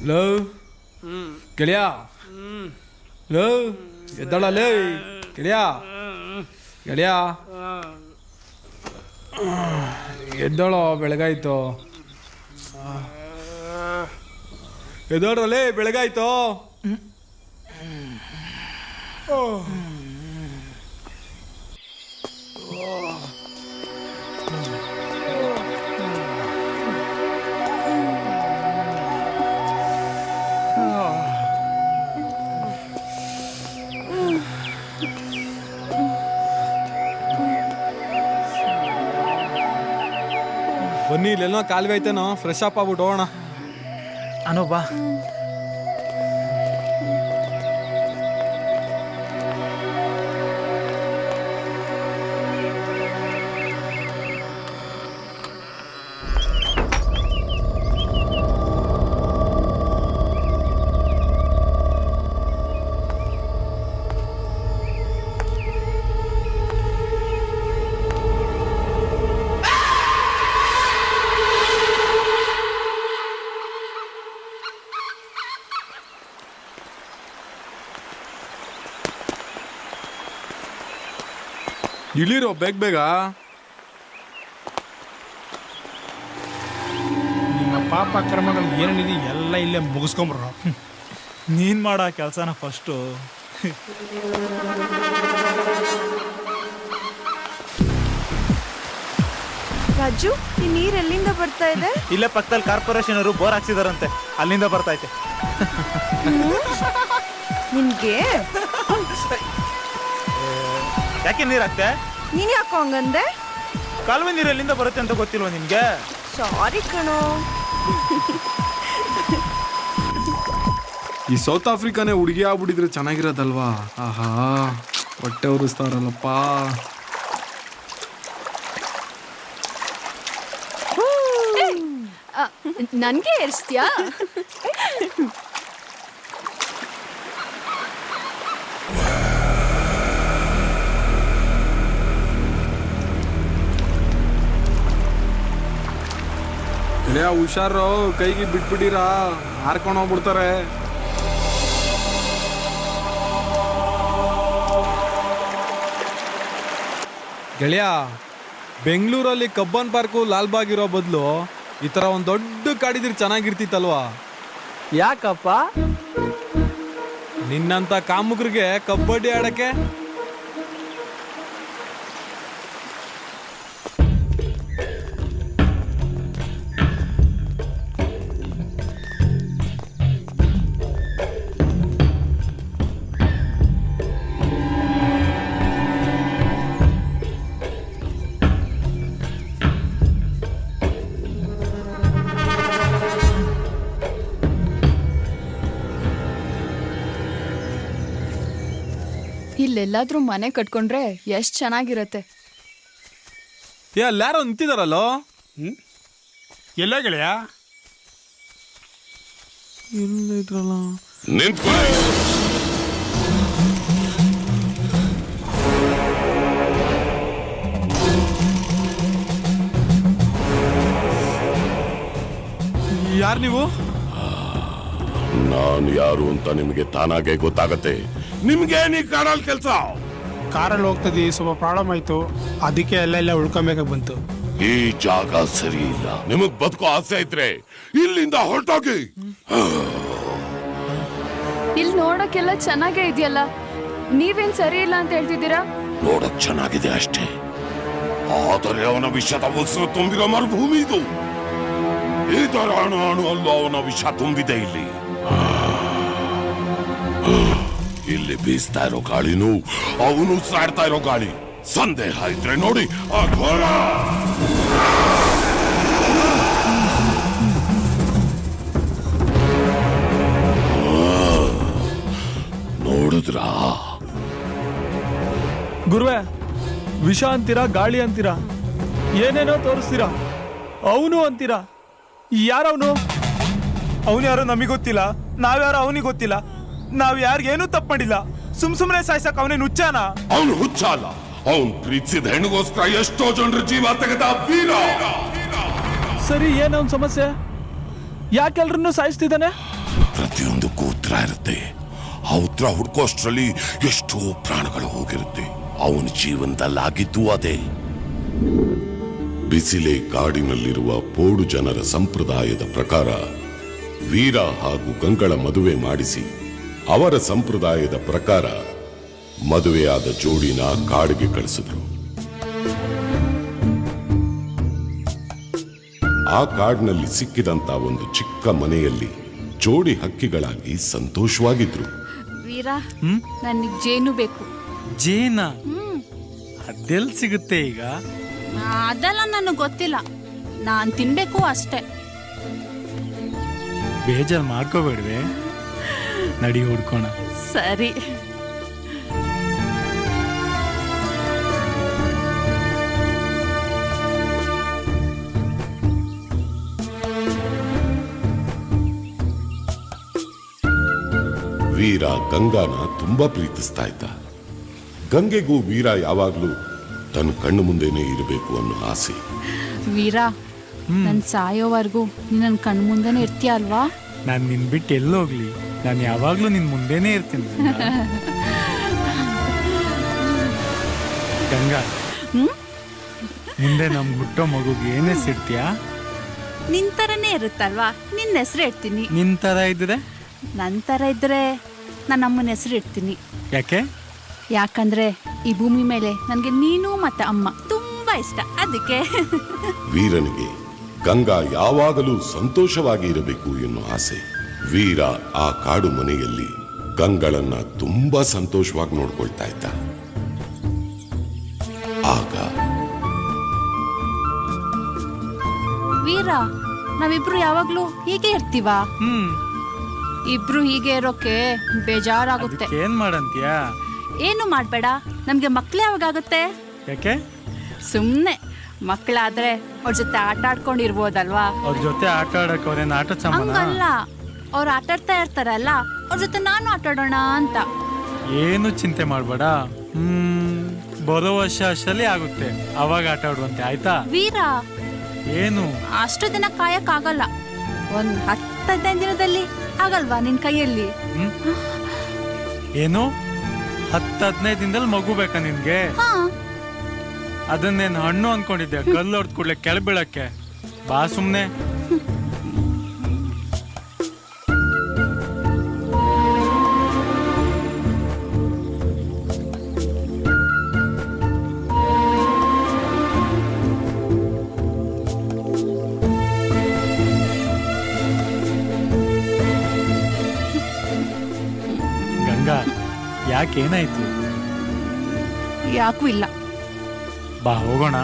ಲೋ ಗೆಳೆಯ ಲೋ ಎದ್ದಳ ಲೇ ಗೆಳೆಯ ಗೆಳೆಯ ಎದ್ದಳೋ ಬೆಳಗಾಯ್ತು ಎದ್ದೋಡ್ರಲ್ಲೇ ಬೆಳಗಾಯ್ತು ಬನ್ನಿ ಇಲ್ಲೆಲ್ಲೋ ಕಾಲುವೆ ಐತೇನೋ ಫ್ರೆಶ್ ಅಪ್ ಆಗ್ಬಿಟ್ಟು ಹೋಗೋಣ ಅನು ಬಾ. ಇಳಿರೋ ಬೇಗ ಬೇಗ. ನಿಮ್ಮ ಪಾಪ ಕ್ರಮಗಳು ಏನೇನಿದೆ ಎಲ್ಲ ಇಲ್ಲೇ ಮುಗಿಸ್ಕೊಂಬ್ರು. ನೀನ್ ಮಾಡೋ ಕೆಲಸನ ಫಸ್ಟು. ರಾಜು ಈ ನೀರ್ ಎಲ್ಲಿಂದ ಬರ್ತಾ ಇದೆ? ಇಲ್ಲೇ ಪಕ್ಕದಲ್ಲಿ ಕಾರ್ಪೊರೇಷನ್ ಅವರು ಬೋರ್ ಹಾಕ್ಸಿದಾರಂತೆ, ಅಲ್ಲಿಂದ ಬರ್ತೈತೆ. ನಿನ್ಗೆ ಯಾಕೆ ನೀರ್ ಹಾಕ್ತೆ? ನೀನ್ ಯಾಕೋ ಹಂಗಂದೆ? ಕಾಲುವೆ ನೀರು ಎಲ್ಲಿಂದ ಬರುತ್ತೆ ಅಂತ ಗೊತ್ತಿಲ್ವಾ ನಿನ್ಗೆ? ಸಾರಿ ಕಣೋ. ಈ ಸೌತ್ ಆಫ್ರಿಕಾನೇ ಹುಡುಗಿ ಆಗ್ಬಿಟ್ಟಿದ್ರೆ ಚೆನ್ನಾಗಿರೋದಲ್ವಾ? ಆಹಾ ಹೊಟ್ಟೆ ಉರಿಸ್ತಾರಲ್ಲಪ್ಪ. ನನ್ಗೆ ಏರ್ಸ್ತೀಯಾ? ಗೆಳೆಯ ಹುಷಾರು, ಕೈಗೆ ಬಿಟ್ಬಿಟ್ಟಿರಾ, ಹಾರ್ಕೊಂಡು ಹೋಗ್ಬಿಡ್ತಾರೆ. ಗೆಳೆಯ, ಬೆಂಗಳೂರಲ್ಲಿ ಕಬ್ಬನ್ ಪಾರ್ಕು ಲಾಲ್ಬಾಗ್ ಇರೋ ಬದಲು ಈ ಥರ ಒಂದು ದೊಡ್ಡ ಕಾಡಿದ್ರೆ ಚೆನ್ನಾಗಿರ್ತಿತ್ತಲ್ವಾ? ಯಾಕಪ್ಪ? ನಿನ್ನಂತ ಕಾಮುಕರಿಗೆ ಕಬಡ್ಡಿ ಆಡಕ್ಕೆ. ಇಲ್ಲೆಲ್ಲಾದ್ರೂ ಮನೆ ಕಟ್ಕೊಂಡ್ರೆ ಎಷ್ಟ್ ಚೆನ್ನಾಗಿರತ್ತೆ. ಅಲ್ಲಾರೋ ನಿಂತಿದಾರಲ್ಲೋ. ಎಲ್ಲ ಗೆಳೆಯ ಎಲ್ಲ ಇದ್ರಲ್ಲ. ಯಾರು ನೀವು? ನಾನು ಯಾರು ಅಂತ ನಿಮಗೆ ತಾನಾಗೆ ಗೊತ್ತಾಗತ್ತೆ. ನಿಮ್ಗೆ ನೀ ಕಾರಲ್ಲಿ ಕೆಲಸ. ಕಾರಲ್ಲಿ ಹೋಗ್ತದೆ, ಸ್ವಲ್ಪ ಪ್ರಾಬ್ಲಮ್ ಆಯ್ತು, ಅದಕ್ಕೆ ಎಲ್ಲ ಉಳ್ಕೊಬೇಕಾಗಿ ಬಂತು. ಈ ಜಾಗ ಸರಿ ಇಲ್ಲ. ನಿಮಗ್ ಬದುಕೋ ಆಸೆ ಇದ್ರೆ ಇಲ್ಲಿಂದ ಹೊರಟೋಗಿ. ಇಲ್ಲಿ ನೋಡಕ್ಕೆಲ್ಲ ಚೆನ್ನಾಗೇ ಇದೆಯಲ್ಲ, ನೀವೇನ್ ಸರಿ ಇಲ್ಲ ಅಂತ ಹೇಳ್ತಿದ್ದೀರಾ? ನೋಡಕ್ ಚೆನ್ನಾಗಿದೆ ಅಷ್ಟೇ, ಆದರೆ ಅವನ ವಿಷದ ಉಸಿರು ತುಂಬಿರೋ ಮರುಭೂಮಿ ಇದು. ಇದರ ಅಣು ಅಣು ಅಲ್ಲೂ ಅವನ ವಿಷ ತುಂಬಿದೆ ಇಲ್ಲಿ. ಇಲ್ಲಿ ಬೀಸ್ತಾ ಇರೋ ಗಾಳಿನೂ ಅವನು ಸಾಡ್ತಾ ಇರೋ ಗಾಳಿ. ಸಂದೇಹ ಇದ್ರೆ ನೋಡಿ ಆ ಘೋರ. ನೋಡಿದ್ರಾ? ಗುರುವೆ, ವಿಷ ಅಂತೀರಾ, ಗಾಳಿ ಅಂತೀರಾ, ಏನೇನೋ ತೋರಿಸ್ತೀರಾ, ಅವನು ಅಂತೀರಾ. ಯಾರವನು? ಅವನು ಯಾರೋ ನಮಗೆ ಗೊತ್ತಿಲ್ಲ, ನಾವ್ಯಾರೋ ಅವನಿಗೆ ಗೊತ್ತಿಲ್ಲ. ನಾವ್ ಯಾರಿಗೇನು ತಪ್ಪು ಮಾಡಿಲ್ಲ. ಸುಮ್ನೆ ಸಾಯ್ಸಕ್ ಅವನೇನು ಹುಚ್ಚಾನ? ಅವನು ಹುಚ್ಚ ಅಲ್ಲ, ಅವನು ಪ್ರೀತಿಸಿದ ಹೆಣ್ಣಿಗೋಸ್ಕರ ಎಷ್ಟೋ ಜನರ ಜೀವ ತೆಗೆದ ವೀರ. ಸರಿ, ಏನವನ್ ಸಮಸ್ಯೆ? ಯಾಕೆಲ್ರನ್ನೂ ಸಾಯಿಸ್ತಿದ್ದಾನೆ? ಪ್ರತಿಯೊಂದಕ್ಕೂ ಉತ್ತರ ಇರುತ್ತೆ. ಆ ಉತ್ತರ ಹುಡ್ಕೋ ಅಷ್ಟರಲ್ಲಿ ಎಷ್ಟೋ ಪ್ರಾಣಗಳು ಹೋಗಿರುತ್ತೆ. ಅವನ ಜೀವನದಲ್ಲಾಗಿದ್ದು ಅದೇ. ಬಿಸಿಲೆ ಕಾಡಿನಲ್ಲಿರುವ ಪೋಡು ಜನರ ಸಂಪ್ರದಾಯದ ಪ್ರಕಾರ ವೀರ ಹಾಗೂ ಗಂಗಳ ಮದುವೆ ಮಾಡಿಸಿ ಅವರ ಸಂಪ್ರದಾಯದ ಪ್ರಕಾರ ಮದುವೆಯಾದ ಜೋಡಿನ ಕಾಡಿಗೆ ಕಳಿಸಿದ್ರು. ಆ ಕಾಡಿನಲ್ಲಿ ಸಿಕ್ಕಿದಂತ ಒಂದು ಚಿಕ್ಕ ಮನೆಯಲ್ಲಿ ಜೋಡಿ ಹಕ್ಕಿಗಳಾಗಿ ಸಂತೋಷವಾಗಿದ್ರು. ವೀರ, ನನಗೆ ಜೇನು ಬೇಕು. ಜೇನ ಅದೆಲ್ಲಿ ಸಿಗುತ್ತೆ ಈಗ? ಅದೆಲ್ಲ ನನಗೆ ಗೊತ್ತಿಲ್ಲ, ನಾನು ತಿನ್ಬೇಕು ಅಷ್ಟೇ. ಬೇಜಾರು ಮಾಡ್ಕೋಬೇಡ್ವೆ, ನಡಿ ಹುಡ್ಕೋಣ. ಸರಿ. ವೀರ ಗಂಗಾನ ತುಂಬಾ ಪ್ರೀತಿಸ್ತಾ ಇದ್ದ. ಗಂಗೆಗೂ ವೀರ ಯಾವಾಗ್ಲೂ ತನ್ನ ಕಣ್ಣು ಮುಂದೆನೇ ಇರಬೇಕು ಅನ್ನೋ ಆಸೆ. ವೀರ, ನನ್ ಸಾಯೋವರೆಗೂ ನೀನ್ ನನ್ನ ಕಣ್ಣು ಮುಂದೆನೇ ಇರ್ತೀಯ ಅಲ್ವಾ? ನಾನು ನಿನ್ ಬಿಟ್ಟು ಎಲ್ಲೋಗ್ಲಿ, ನಾನು ಯಾವಾಗ್ಲೂ ನಿನ್ ಮುಂದೆನೇ ಇರ್ತೀನಿ. ಗಂಗಾ, ಮುಂದೆ ನಮ್ ಹುಟ್ಟೋ ಮಗುಗೆ ಏನ್ ಹೆಸರಿಡ್ತೀಯಾ? ನಿನ್ ತರನೇ ಇರುತ್ತಲ್ವಾ, ನಿನ್ನ ಹೆಸರು ಇಡ್ತೀನಿ. ನಿನ್ ತರ ಇದ್ರೆ? ನನ್ ತರ ಇದ್ರೆ ನನ್ನ ಅಮ್ಮನ ಹೆಸರು ಇಡ್ತೀನಿ. ಯಾಕೆ? ಯಾಕಂದ್ರೆ ಈ ಭೂಮಿ ಮೇಲೆ ನನಗೆ ನೀನು ಮತ್ತೆ ಅಮ್ಮ ತುಂಬಾ ಇಷ್ಟ, ಅದಕ್ಕೆ. ವೀರನಿಗೆ ಗಂಗಾ ಯಾವಾಗಲೂ ಸಂತೋಷವಾಗಿ ಇರಬೇಕು ಎನ್ನುವ ಆಸೆ. ವೀರ ಆ ಕಾಡು ಮನೆಯಲ್ಲಿ ಗಂಗಳನ್ನ ತುಂಬಾ ಸಂತೋಷವಾಗಿ ನೋಡ್ಕೊಳ್ತಾ ಇದ್ದ. ಆಗ ವೀರ, ನಾವಿಬ್ರು ಯಾವಾಗ್ಲೂ ಹೀಗೆ ಇರ್ತೀವ? ಇಬ್ರು ಹೀಗೆ ಇರೋಕೆ ಬೇಜಾರಾಗುತ್ತೆ. ಏನ್ ಮಾಡಂತೀಯಾ? ಏನು ಮಾಡ್ಬೇಡ, ನಮ್ಗೆ ಮಕ್ಳು ಯಾವಾಗುತ್ತೆ? ಯಾಕೆ? ಸುಮ್ನೆ ಮಕ್ಕಳಾದ್ರೆ ಅವ್ರ ಜೊತೆ ಆಟ ಆಡ್ಕೊಂಡಿರ್ಬೋದಲ್ವಾ? ಅವ್ರ ಜೊತೆ ಆಟ ಆಡಕ್ ಅವ್ರೇನ್ ಆಟ ಸಾಮಾನ? ಹಂಗಲ್ಲ, ಅವ್ರು ಆಟ ಆಡ್ತಾ ಇರ್ತಾರಲ್ಲ, ಅವ್ರ ಜೊತೆ ನಾನು ಆಟ ಆಡೋಣ ಅಂತ. ಏನು ಚಿಂತೆ ಮಾಡ್ಬೇಡ, ಬರೋ ವರ್ಷ ಅಷ್ಟಲ್ಲಿ ಆಗುತ್ತೆ, ಅವಾಗ ಆಟ ಆಡುವಂತೆ, ಆಯ್ತಾ? ವೀರ, ಏನು ಅಷ್ಟು ದಿನ ಕಾಯಕ್ ಆಗಲ್ಲ, ಒಂದ್ 10-15 ದಿನದಲ್ಲಿ ಆಗಲ್ವಾ ನಿನ್ ಕೈಯಲ್ಲಿ? ಏನು 10-15 ದಿನದಲ್ಲಿ ಮಗು ಬೇಕಾ ನಿನ್ಗೆ? ಅದನ್ನೇನು ಹಣ್ಣು ಅನ್ಕೊಂಡಿದ್ದೆ, ಕಲ್ಲು ಹೊಡ್ದು ಕೂಡ್ಲೆ ಕೆಳ ಬೀಳಕ್ಕೆ? ಬಾ ಸುಮ್ನೆ. ಗಂಗಾ, ಯಾಕೇನಾಯ್ತು? ಯಾಕೂ ಇಲ್ಲ, ಬಾ ಹೋಗೋಣ.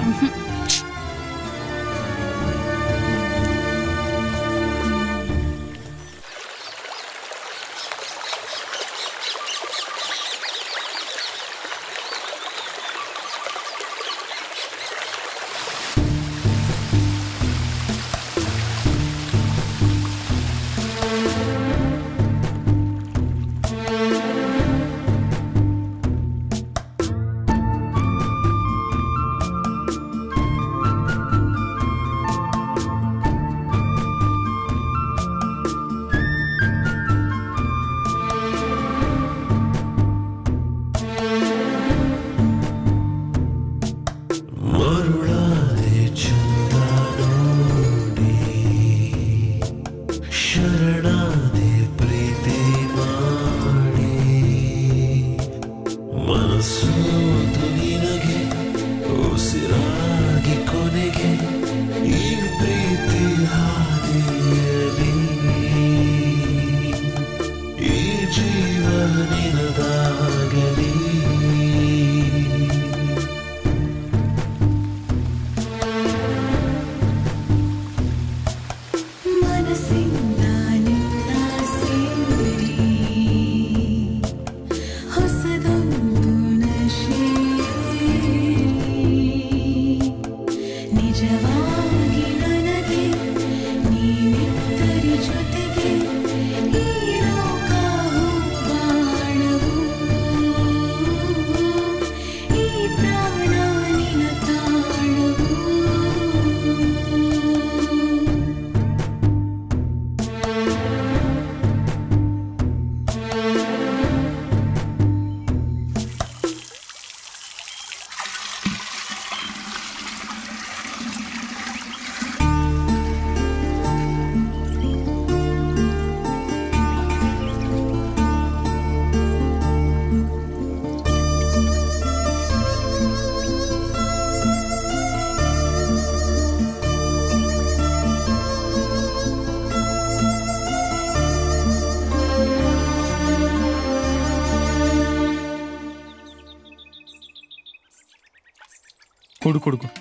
ಕೊಡು ಕೊಡು ಕೊಡು.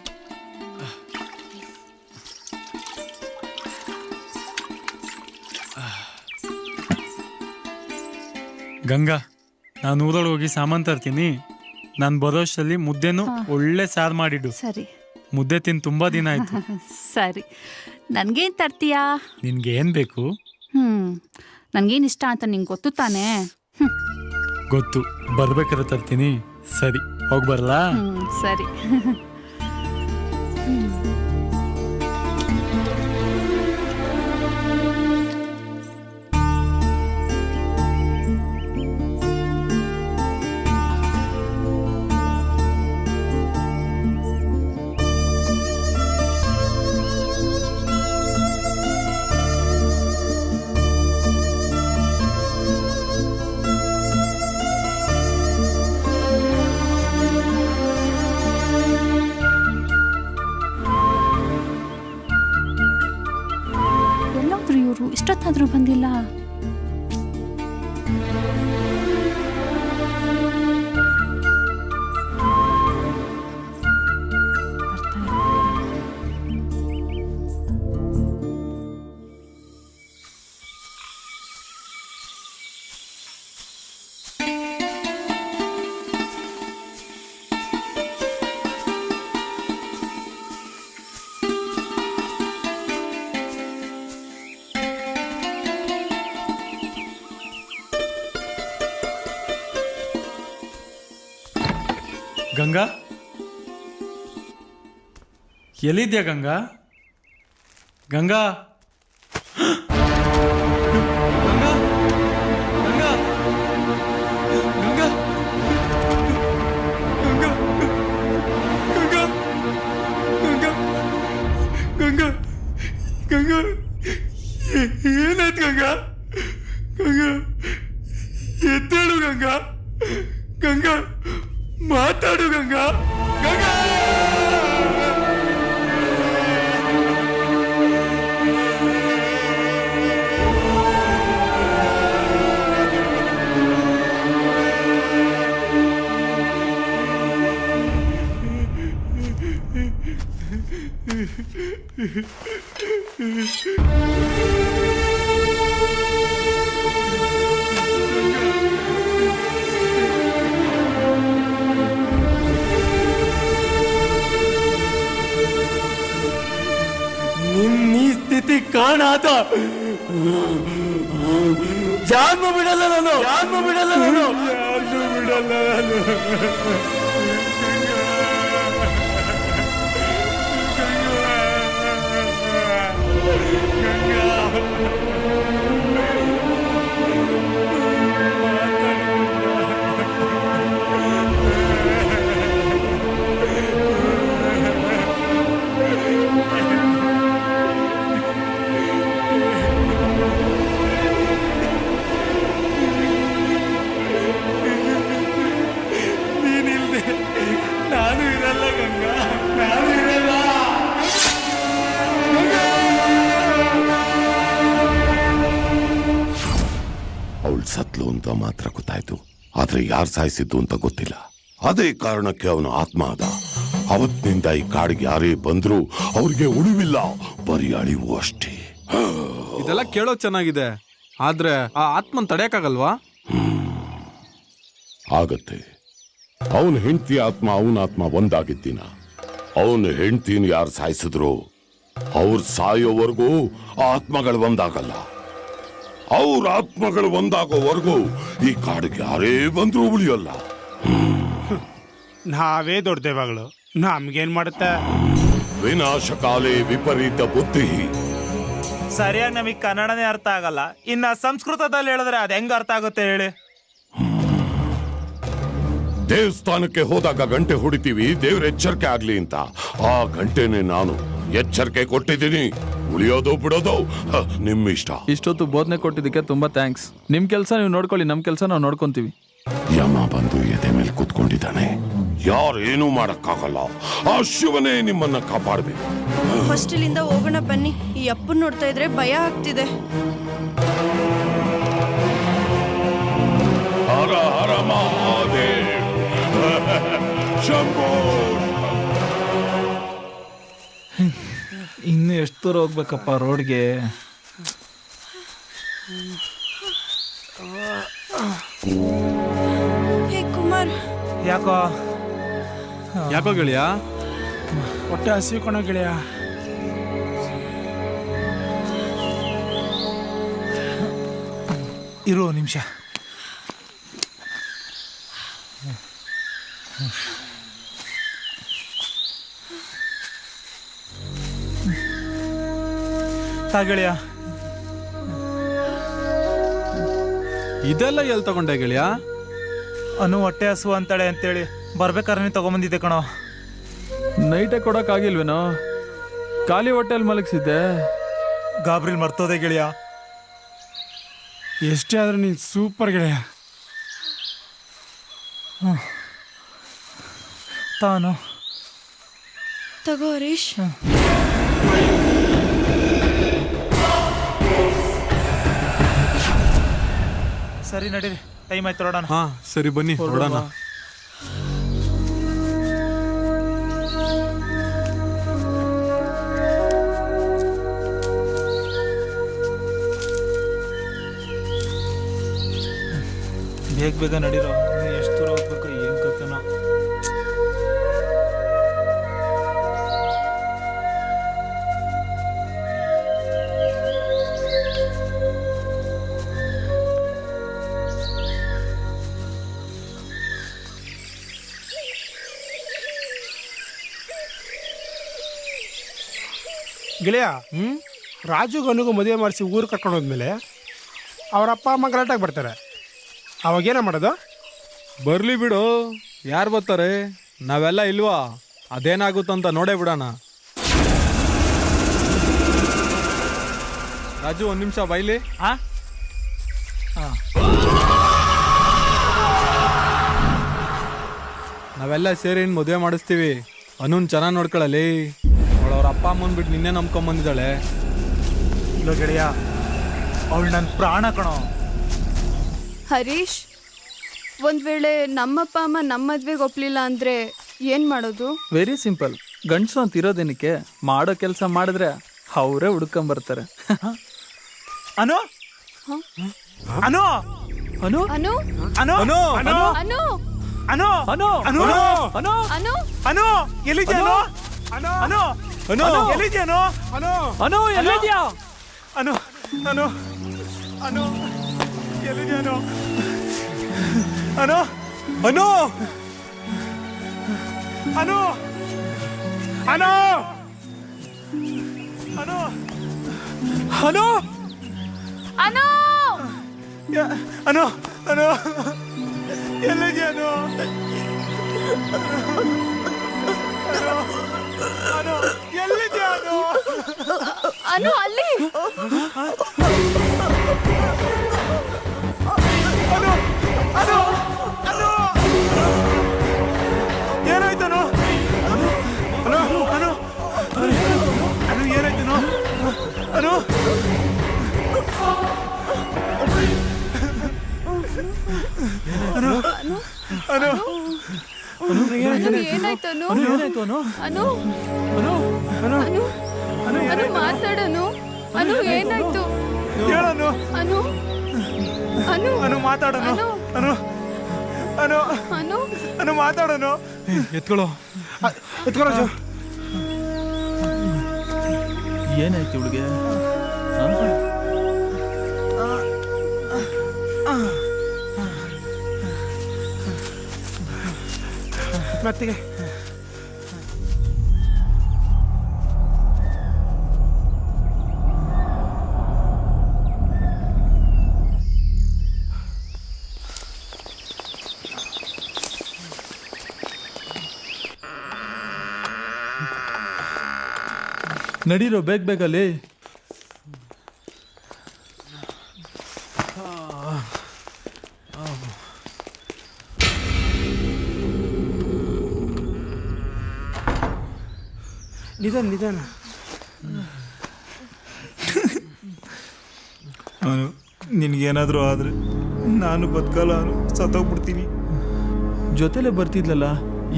ಗಂಗಾ, ನಾನು ಊರೊಳಗೆ ಹೋಗಿ ಸಾಮಾನು ತರ್ತೀನಿ. ನಾನು ಬರೋಷ್ಟರಲ್ಲಿ ಮುದ್ದೆನೂ ಒಳ್ಳೆ ಸಾರು ಮಾಡಿಡು. ಸರಿ ಮುದ್ದೆ ತಿಂದು ತುಂಬಾ ದಿನ ಆಯ್ತು. ಸರಿ. ನನ್ಗೇನ್ ತರ್ತೀಯಾ? ನಿನ್ಗೆ ಏನ್ ಬೇಕು? ನನ್ಗೇನ್ ಇಷ್ಟ ಅಂತ ನಿಂಗೆ ಗೊತ್ತು ತಾನೇ. ಗೊತ್ತು, ಬರ್ಬೇಕಾದ್ರೆ ತರ್ತೀನಿ. ಸರಿ, ಹೋಗಿ ಬರ್ಲಾ? ಸರಿ. ಇಷ್ಟೊತ್ತಾದ್ರೂ ಬಂದಿಲ್ಲ. ಗಂಗಾ, ಎಲ್ಲಿದ್ಯಾ ಗಂಗಾ? ಗಂಗಾ, ಗಂಗಾ, ಗಂಗಾ, ಗಂಗಾ, ಗಂಗಾ, ಗಂಗಾ, ಗಂಗಾ, ಗಂಗಾ, ಗಂಗಾ, ಏನಾಯ್ತು ಗಂಗಾ? ಗಂಗಾ, ಎದ್ದೇಳು ಗಂಗಾ. ಗಂಗಾ, ಮಾತಾಡು ಗಂಗಾ. ಗಂಗಾ, ನಿನ್ನ ಸ್ಥಿತಿ ಕಾಣಾತ ಯಾರನ್ನೂ ಬಿಡಲ್ಲ ನಾನು, ಯಾರನ್ನೂ ಬಿಡಲ್ಲ ನಾನು, ಯಾರನ್ನೂ ಬಿಡಲ್ಲ ನಾನು. ನೀನಿಲ್ದೆ ನಾನು ಇರಲ್ಲ ಗಂಗಾ, ನಾನು ಇರಲ್ಲ. ಅವಳು ಸತ್ಲು ಅಂತ ಮಾತ್ರ ಗೊತ್ತಾಯ್ತು, ಆದ್ರೆ ಯಾರು ಸಾಯಿಸಿದ್ದು ಅಂತ ಗೊತ್ತಿಲ್ಲ. ಅದೇ ಕಾರಣಕ್ಕೆ ಅವನು ಆತ್ಮ ಆದ. ಅವತ್ತಿನಿಂದ ಈ ಕಾಡಿಗೆ ಯಾರೇ ಬಂದ್ರು ಅವ್ರಿಗೆ ಉಳಿವಿಲ್ಲ, ಬರೀ ಅಳಿವು ಅಷ್ಟೇ. ಇದೆಲ್ಲ ಕೇಳೋದ್ ಚೆನ್ನಾಗಿದೆ, ಆದ್ರೆ ಆ ಆತ್ಮನ್ ತಡೆಯಕ್ಕಾಗಲ್ವಾ? ಆಗತ್ತೆ. ಅವನ ಹೆಂಡತಿ ಆತ್ಮ ಅವನ ಆತ್ಮ ಒಂದಾಗಿದ್ದಿನ ಅವನ ಹೆಂಡತಿನ ಯಾರು ಸಾಯಿಸಿದ್ರು ಅವ್ರು ಸಾಯೋವರೆಗೂ ಆತ್ಮಗಳು ಒಂದಾಗಲ್ಲ. ಅವ್ರ ಆತ್ಮಗಳು ಒಂದಾಗೋವರೆಗೂ ಈ ಕಾಡಿಗೆ ಯಾರೇ ಬಂದ್ರೂ ಉಳಿಯಲ್ಲ. ನಾವೇ ದೊಡ್ಡ ದೇವಗಳು, ನಮ್ಗೇನ್ ಮಾಡುತ್ತೆ? ವಿನಾಶಕಾಲೇ ವಿಪರೀತ ಬುದ್ಧಿ. ಸರಿಯಾಗಿ ನಮಗೆ ಕನ್ನಡನೇ ಅರ್ಥ ಆಗಲ್ಲ, ಇನ್ನ ಸಂಸ್ಕೃತದಲ್ಲಿ ಹೇಳಿದ್ರೆ ಅದ್ ಹೆಂಗ ಅರ್ಥ ಆಗುತ್ತೆ ಹೇಳಿ? ದೇವಸ್ಥಾನಕ್ಕೆ ಹೋದಾಗ ಗಂಟೆ ಹೊಡಿತೀವಿ, ದೇವ್ರ ಎಚ್ಚರಿಕೆ ಆಗ್ಲಿ ಅಂತ. ಆ ಗಂಟೆನೆ ನಾನು ಎಚ್ಚರಿಕೆ ಕೊಟ್ಟಿದ್ದೀನಿ. ಉಳಿಯೋದು ಬಿಡೋದು ನಿಮ್ ಇಷ್ಟ. ಇಷ್ಟೊತ್ತು ಬೋಧನೆ ಕೊಟ್ಟಿದ್ದಕ್ಕೆ ತುಂಬಾ ಥ್ಯಾಂಕ್ಸ್. ನಿಮ್ ಕೆಲಸ ನೀವು ನೋಡ್ಕೊಳ್ಳಿ, ನಮ್ ಕೆಲಸ ನಾವು ನೋಡ್ಕೊಂತೀವಿ. ಯಮ ಬಂದು ಎದೆ ಮೇಲೆ ಕೂತ್ಕೊಂಡಿದ್ದಾನೆ, ಯಾರೇನೂ ಮಾಡಕ್ಕಾಗಲ್ಲ. ಆ ಶಿವನೇ ನಿಮ್ಮನ್ನ ಕಾಪಾಡ್ಬೇಕು. ಫಸ್ಟ್ ಇಲ್ಲಿಂದ ಹೋಗೋಣ ಬನ್ನಿ. ಈ ಅಪ್ಪನ್ ನೋಡ್ತಾ ಇದ್ರೆ ಭಯ ಆಗ್ತಿದೆ. ಹರ ಹರ ಮಹಾದೇವ್ ಶಂಭೋ. ಎಷ್ಟು ದೂರ ಹೋಗ್ಬೇಕಪ್ಪ ರೋಡ್ಗೆ? ಹೇ ಕುಮಾರ್, ಯಾಕೋ ಯಾಕೋ ಗೆಳೆಯ? ಹೊಟ್ಟೆ ಹಸಿ ಕಣೋ ಗೆಳೆಯ. ಇರು ನಿಮಿಷ. ಗೆಳೆಯ, ಇದೆಲ್ಲ ಎಲ್ಲಿ ತಗೊಂಡೆ ಗೆಳೆಯ? ಅನು ಹೊಟ್ಟೆ ಹಸುವ ಅಂತಾಳೆ ಅಂತೇಳಿ ಬರ್ಬೇಕಾದ್ರೆ ತಗೊಂಬಂದಿದ್ದೆ ಕಣೋ. ನೈಟೇ ಕೊಡೋಕ್ಕಾಗಿಲ್ವೇನೋ? ಖಾಲಿ ಹೋಟೆಲ್ ಮಲಗಿಸಿದ್ದೆ. ಗಾಬ್ರಿಲ್ ಮರ್ತೋದೆ ಗೆಳೆಯ. ಎಷ್ಟೇ ಆದ್ರೂ ನೀನು ಸೂಪರ್ ಗೆಳೆಯ. ತಾನು ತಗೋ ಹರೀಶ್. ಸರಿ ನಡೀರಿ, ಟೈಮ್ ಆಯ್ತು ಹೊರಡೋಣ. ಹಾ ಸರಿ ಬನ್ನಿ ಹೊರಡೋಣ. ಬೇಗ ಬೇಗ ನಡೀರೋ. ಎಷ್ಟು ದೂರ ಹೋಗ್ಬೇಕು ಏನ್ ಕತ್ತನೋ. ಗೆಳೆಯ, ರಾಜು ಗನುಗೂ ಮದುವೆ ಮಾಡಿಸಿ ಊರು ಕರ್ಕೊಂಡು ಹೋದ್ಮೇಲೆ ಅವ್ರ ಅಪ್ಪ ಅಮ್ಮ ಗಲಾಟಾಗಿ ಬರ್ತಾರೆ. ಅವಾಗೇನ ಮಾಡೋದು? ಬರ್ಲಿ ಬಿಡು, ಯಾರು ಬರ್ತಾರೆ? ನಾವೆಲ್ಲ ಇಲ್ವಾ? ಅದೇನಾಗುತ್ತಂತ ನೋಡೇ ಬಿಡೋಣ. ರಾಜು ಒಂದ್ ನಿಮಿಷ ಬೈಲಿ. ನಾವೆಲ್ಲ ಸೇರಿ ಮದುವೆ ಮಾಡಿಸ್ತೀವಿ. ಅನುನ್ ಚೆನ್ನಾಗಿ ನೋಡ್ಕೊಳ್ಳಲಿ. ಅವ್ರ ಅಪ್ಪ ಅಮ್ಮನ್ ಬಿಟ್ಟು ನಿನ್ನೆ ನಂಬ್ಕೊಂಬಂದಿದ್ದಾಳೆ. ಇಲ್ಲ ಗೆಳೆಯ, ಅವಳು ನನ್ನ ಪ್ರಾಣ ಕಣೋ. ಹರೀಶ್, ಒಂದ್ ವೇಳೆ ನಮ್ಮಪ್ಪ ಅಮ್ಮ ನಮ್ಮ ಮದ್ವೆಗೆ ಒಪ್ಲಿಲ್ಲ ಅಂದ್ರೆ ಏನ್ ಮಾಡೋದು? Very simple. ಗಂಡಸು ಅಂತ ಇರೋದೇನಕ್ಕೆ? ಮಾಡೋ ಕೆಲಸ ಮಾಡಿದ್ರೆ ಅವರೇ ಹುಡ್ಕೊಂಬರ್ತಾರೆ. ಅನು ಅನು ಅನು ಅನು ಅನು ಅನು ಅನು ಅನು ಅನು ಅನು ಅನು ಅನು ಅನು ಅನು ಎಲ್ಲಿದ್ಯಾನು? ಅನು ಅನು ಅನು ಎಲ್ಲಿದ್ಯಾನು? ಅನು ಅನು ಎಲ್ಲಿದ್ಯಾ? ಅನು ಅನು ಅನು ಎಲ್ಲಿದ್ಯಾನು? ಅನು ಅನು ಅನು ಅನು ಅನು ಅನು ಅನು ಅನು ಅನು ಎಲ್ಲಿದ್ಯಾನು? ಅನು ಎಲ್ಲಿದ್ಯಾನು? ಅನು ಅಲ್ಲಿ ಅನು ಅನು ಅನು ಏನಾಯ್ತನು? ಅನು ಅನು ಅನು ಅನು ಏನಾಯ್ತನು? ಅನು ಅನು ಅನು ಏನಾಯ್ತು? ಅನು ಏನಾಯ್ತು? ಅನು ಅನು ಅನು ಅನು ಅನು ಅನು ಮಾತಾಡನು. ಅನು ಏನಾಯ್ತು? ಹೇಳನು. ಅನು ಅನು ಅನು ಮಾತಾಡನು. ಅನು ಅನು ಅನು ಅನು ಮಾತಾಡನು. ಎತ್ಕೊಳ್ಳೋ. ರಾಜು. ಏನಾಯ್ತು ಇವಳಿಗೆ? ಮತ್ತಿಗೆ ನಡೀರೋ ಬೇಗ ಬೇಗಲ್ಲಿ. ನಿಧಾನ ನಿಧಾನ. ಅವನು ನಿನಗೇನಾದರೂ ಆದರೆ ನಾನು ಬದುಕಲ್ಲ, ಅವನು ಸತ್ತೋಗ್ಬಿಡ್ತೀನಿ. ಜೊತೆಲೆ ಬರ್ತಿದ್ಲಲ್ಲ,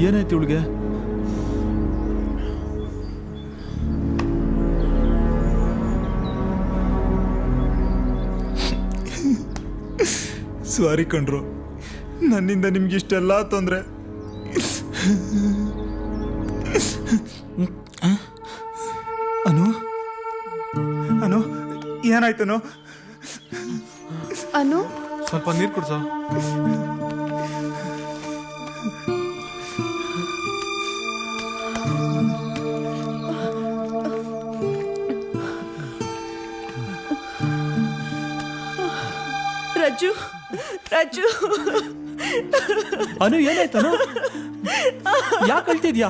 ಏನಾಯ್ತು ಇವಳಿಗೆ? ಸಾರಿ ಕಣ್ರು, ನನ್ನಿಂದ ನಿಮ್ಗೆ ಇಷ್ಟೆಲ್ಲ ತೊಂದರೆ. ಅನು ಅನು ಏನಾಯ್ತನು? ಅನು ಸ್ವಲ್ಪ ನೀರು ಕುಡ್ಸ. ರಾಜು ರಾಜು ಅನು ಏನಾಯ್ತನು? ಯಾಕೆ ಅಳ್ತಿದ್ಯಾ?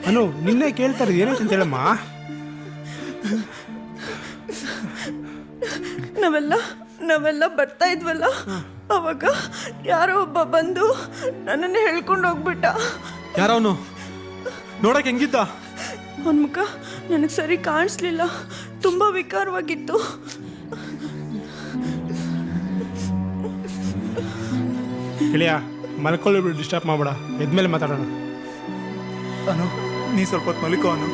ಅನು ನಿನ್ನೆ ಕೇಳ್ತಾರೆ ಏನಾಯ್ತು ಅಂತ ಹೇಳಮ್ಮ. ನಾವೆಲ್ಲ ಬರ್ತಾ ಇದ್ವಲ್ಲ, ಅವಾಗ ಯಾರೋ ಒಬ್ಬ ಬಂದು ನನ್ನನ್ನು ಹೇಳ್ಕೊಂಡು ಹೋಗ್ಬಿಟ್ಟ. ಯಾರವನು? ನೋಡಕ್ ಹೆಂಗಿದ್ದ? ಅವನ ಮುಖ ನನಗೆ ಸರಿ ಕಾಣಿಸ್ಲಿಲ್ಲ, ತುಂಬಾ ವಿಕಾರವಾಗಿತ್ತು. ಗೆಳೆಯ ಮಲ್ಕೊಳ್ಳಿ, ಡಿಸ್ಟರ್ಬ್ ಮಾಡಬೇಡ, ಎದ್ಮೇಲೆ ಮಾತಾಡೋಣ. ಅನು ನೀ ಸ್ವಲ್ಪ ಹೊತ್ತು ಮಲಿಕೋ. ಅನು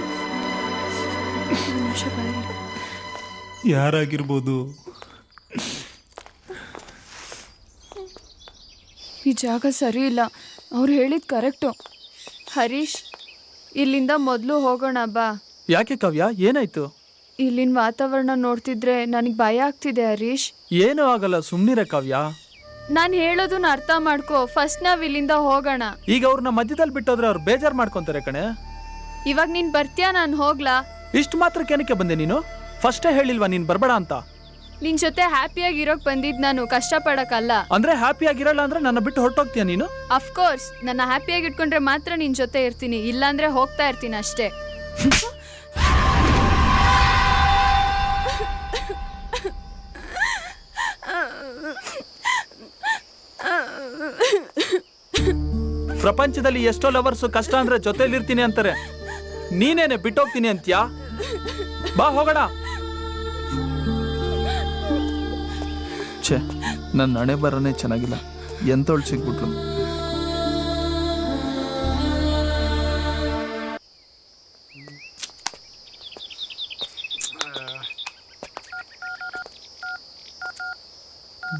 ಯಾರಾಗಿರ್ಬೋದು? ಈ ಜಾಗ ಸರಿ ಇಲ್ಲ, ಅವ್ರು ಹೇಳಿದ್ ಕರೆಕ್ಟು. ಹರೀಶ್, ಇಲ್ಲಿಂದ ಮೊದಲು ಹೋಗೋಣ ಬಾ. ಯಾಕೆ ಕಾವ್ಯ, ಏನಾಯ್ತು? ಇಲ್ಲಿನ ವಾತಾವರಣ ನೋಡ್ತಿದ್ರೆ ನನಗೆ ಭಯ ಆಗ್ತಿದೆ ಹರೀಶ್. ಏನೂ ಆಗಲ್ಲ, ಸುಮ್ನಿರ ಕಾವ್ಯ. ನಾನು ಹೇಳೋದನ್ನ ಅರ್ಥ ಮಾಡ್ಕೋ. ಫಸ್ಟ್ ನಾವ್ ಇಲ್ಲಿಂದ ಹೋಗೋಣ. ಈಗ ಅವ್ರನ್ನ ಮಧ್ಯದಲ್ಲಿ ಬಿಟ್ಟೋದ್ರೆ ಅವ್ರು ಬೇಜಾರ್ ಮಾಡ್ಕೊಂತಾರೆ ಕಣೆ. ಇವಾಗ ನೀನ್ ಬರ್ತೀಯಾ, ನಾನು ಹೋಗ್ಲಾ? ಇಷ್ಟು ಮಾತ್ರಕ್ಕೆ ಏನಕ್ಕೆ ಬಂದೆ ನೀನು? ಫಸ್ಟೇ ಹೇಳಿಲ್ವಾ ನೀನ್ ಬರ್ಬೇಡ ಅಂತ? ನಿನ್ ಜೊತೆ ಹ್ಯಾಪಿಯಾಗಿ ಇರೋಕ್ ಬಂದಿದ್ ನಾನು, ಕಷ್ಟ ಪಡಕ್ಕಲ್ಲ. ಅಂದ್ರೆ ಹ್ಯಾಪಿ ಆಗಿರಲ್ಲ ಅಂದ್ರೆ ನನ್ನ ಬಿಟ್ಟು ಹೊರಟೋಗ್ತೀಯ ನೀನು? ಅಫ್ಕೋರ್ಸ್, ನನ್ನ ಹ್ಯಾಪಿಯಾಗಿ ಇಟ್ಕೊಂಡ್ರೆ ಮಾತ್ರ ನಿನ್ ಜೊತೆ ಇರ್ತೀನಿ, ಇಲ್ಲಾಂದ್ರೆ ಹೋಗ್ತಾ ಇರ್ತೀನಿ ಅಷ್ಟೇ. ಪ್ರಪಂಚದಲ್ಲಿ ಎಷ್ಟೋ ಲವರ್ಸ್ ಕಷ್ಟ ಅಂದ್ರೆ ಜೊತೆಲಿರ್ತೀನಿ ಅಂತಾರೆ, ನೀನೇನೆ ಬಿಟ್ಟೋಗ್ತೀನಿ ಅಂತ್ಯಾ? ಬಾ ಹೋಗೋಣ. ಛೇ, ನನ್ನ ಹಣೆ ಬರನೇ ಚೆನ್ನಾಗಿಲ್ಲ, ಎಂತೋಳ್ ಸಿಗ್ಬಿಟ್ಲು.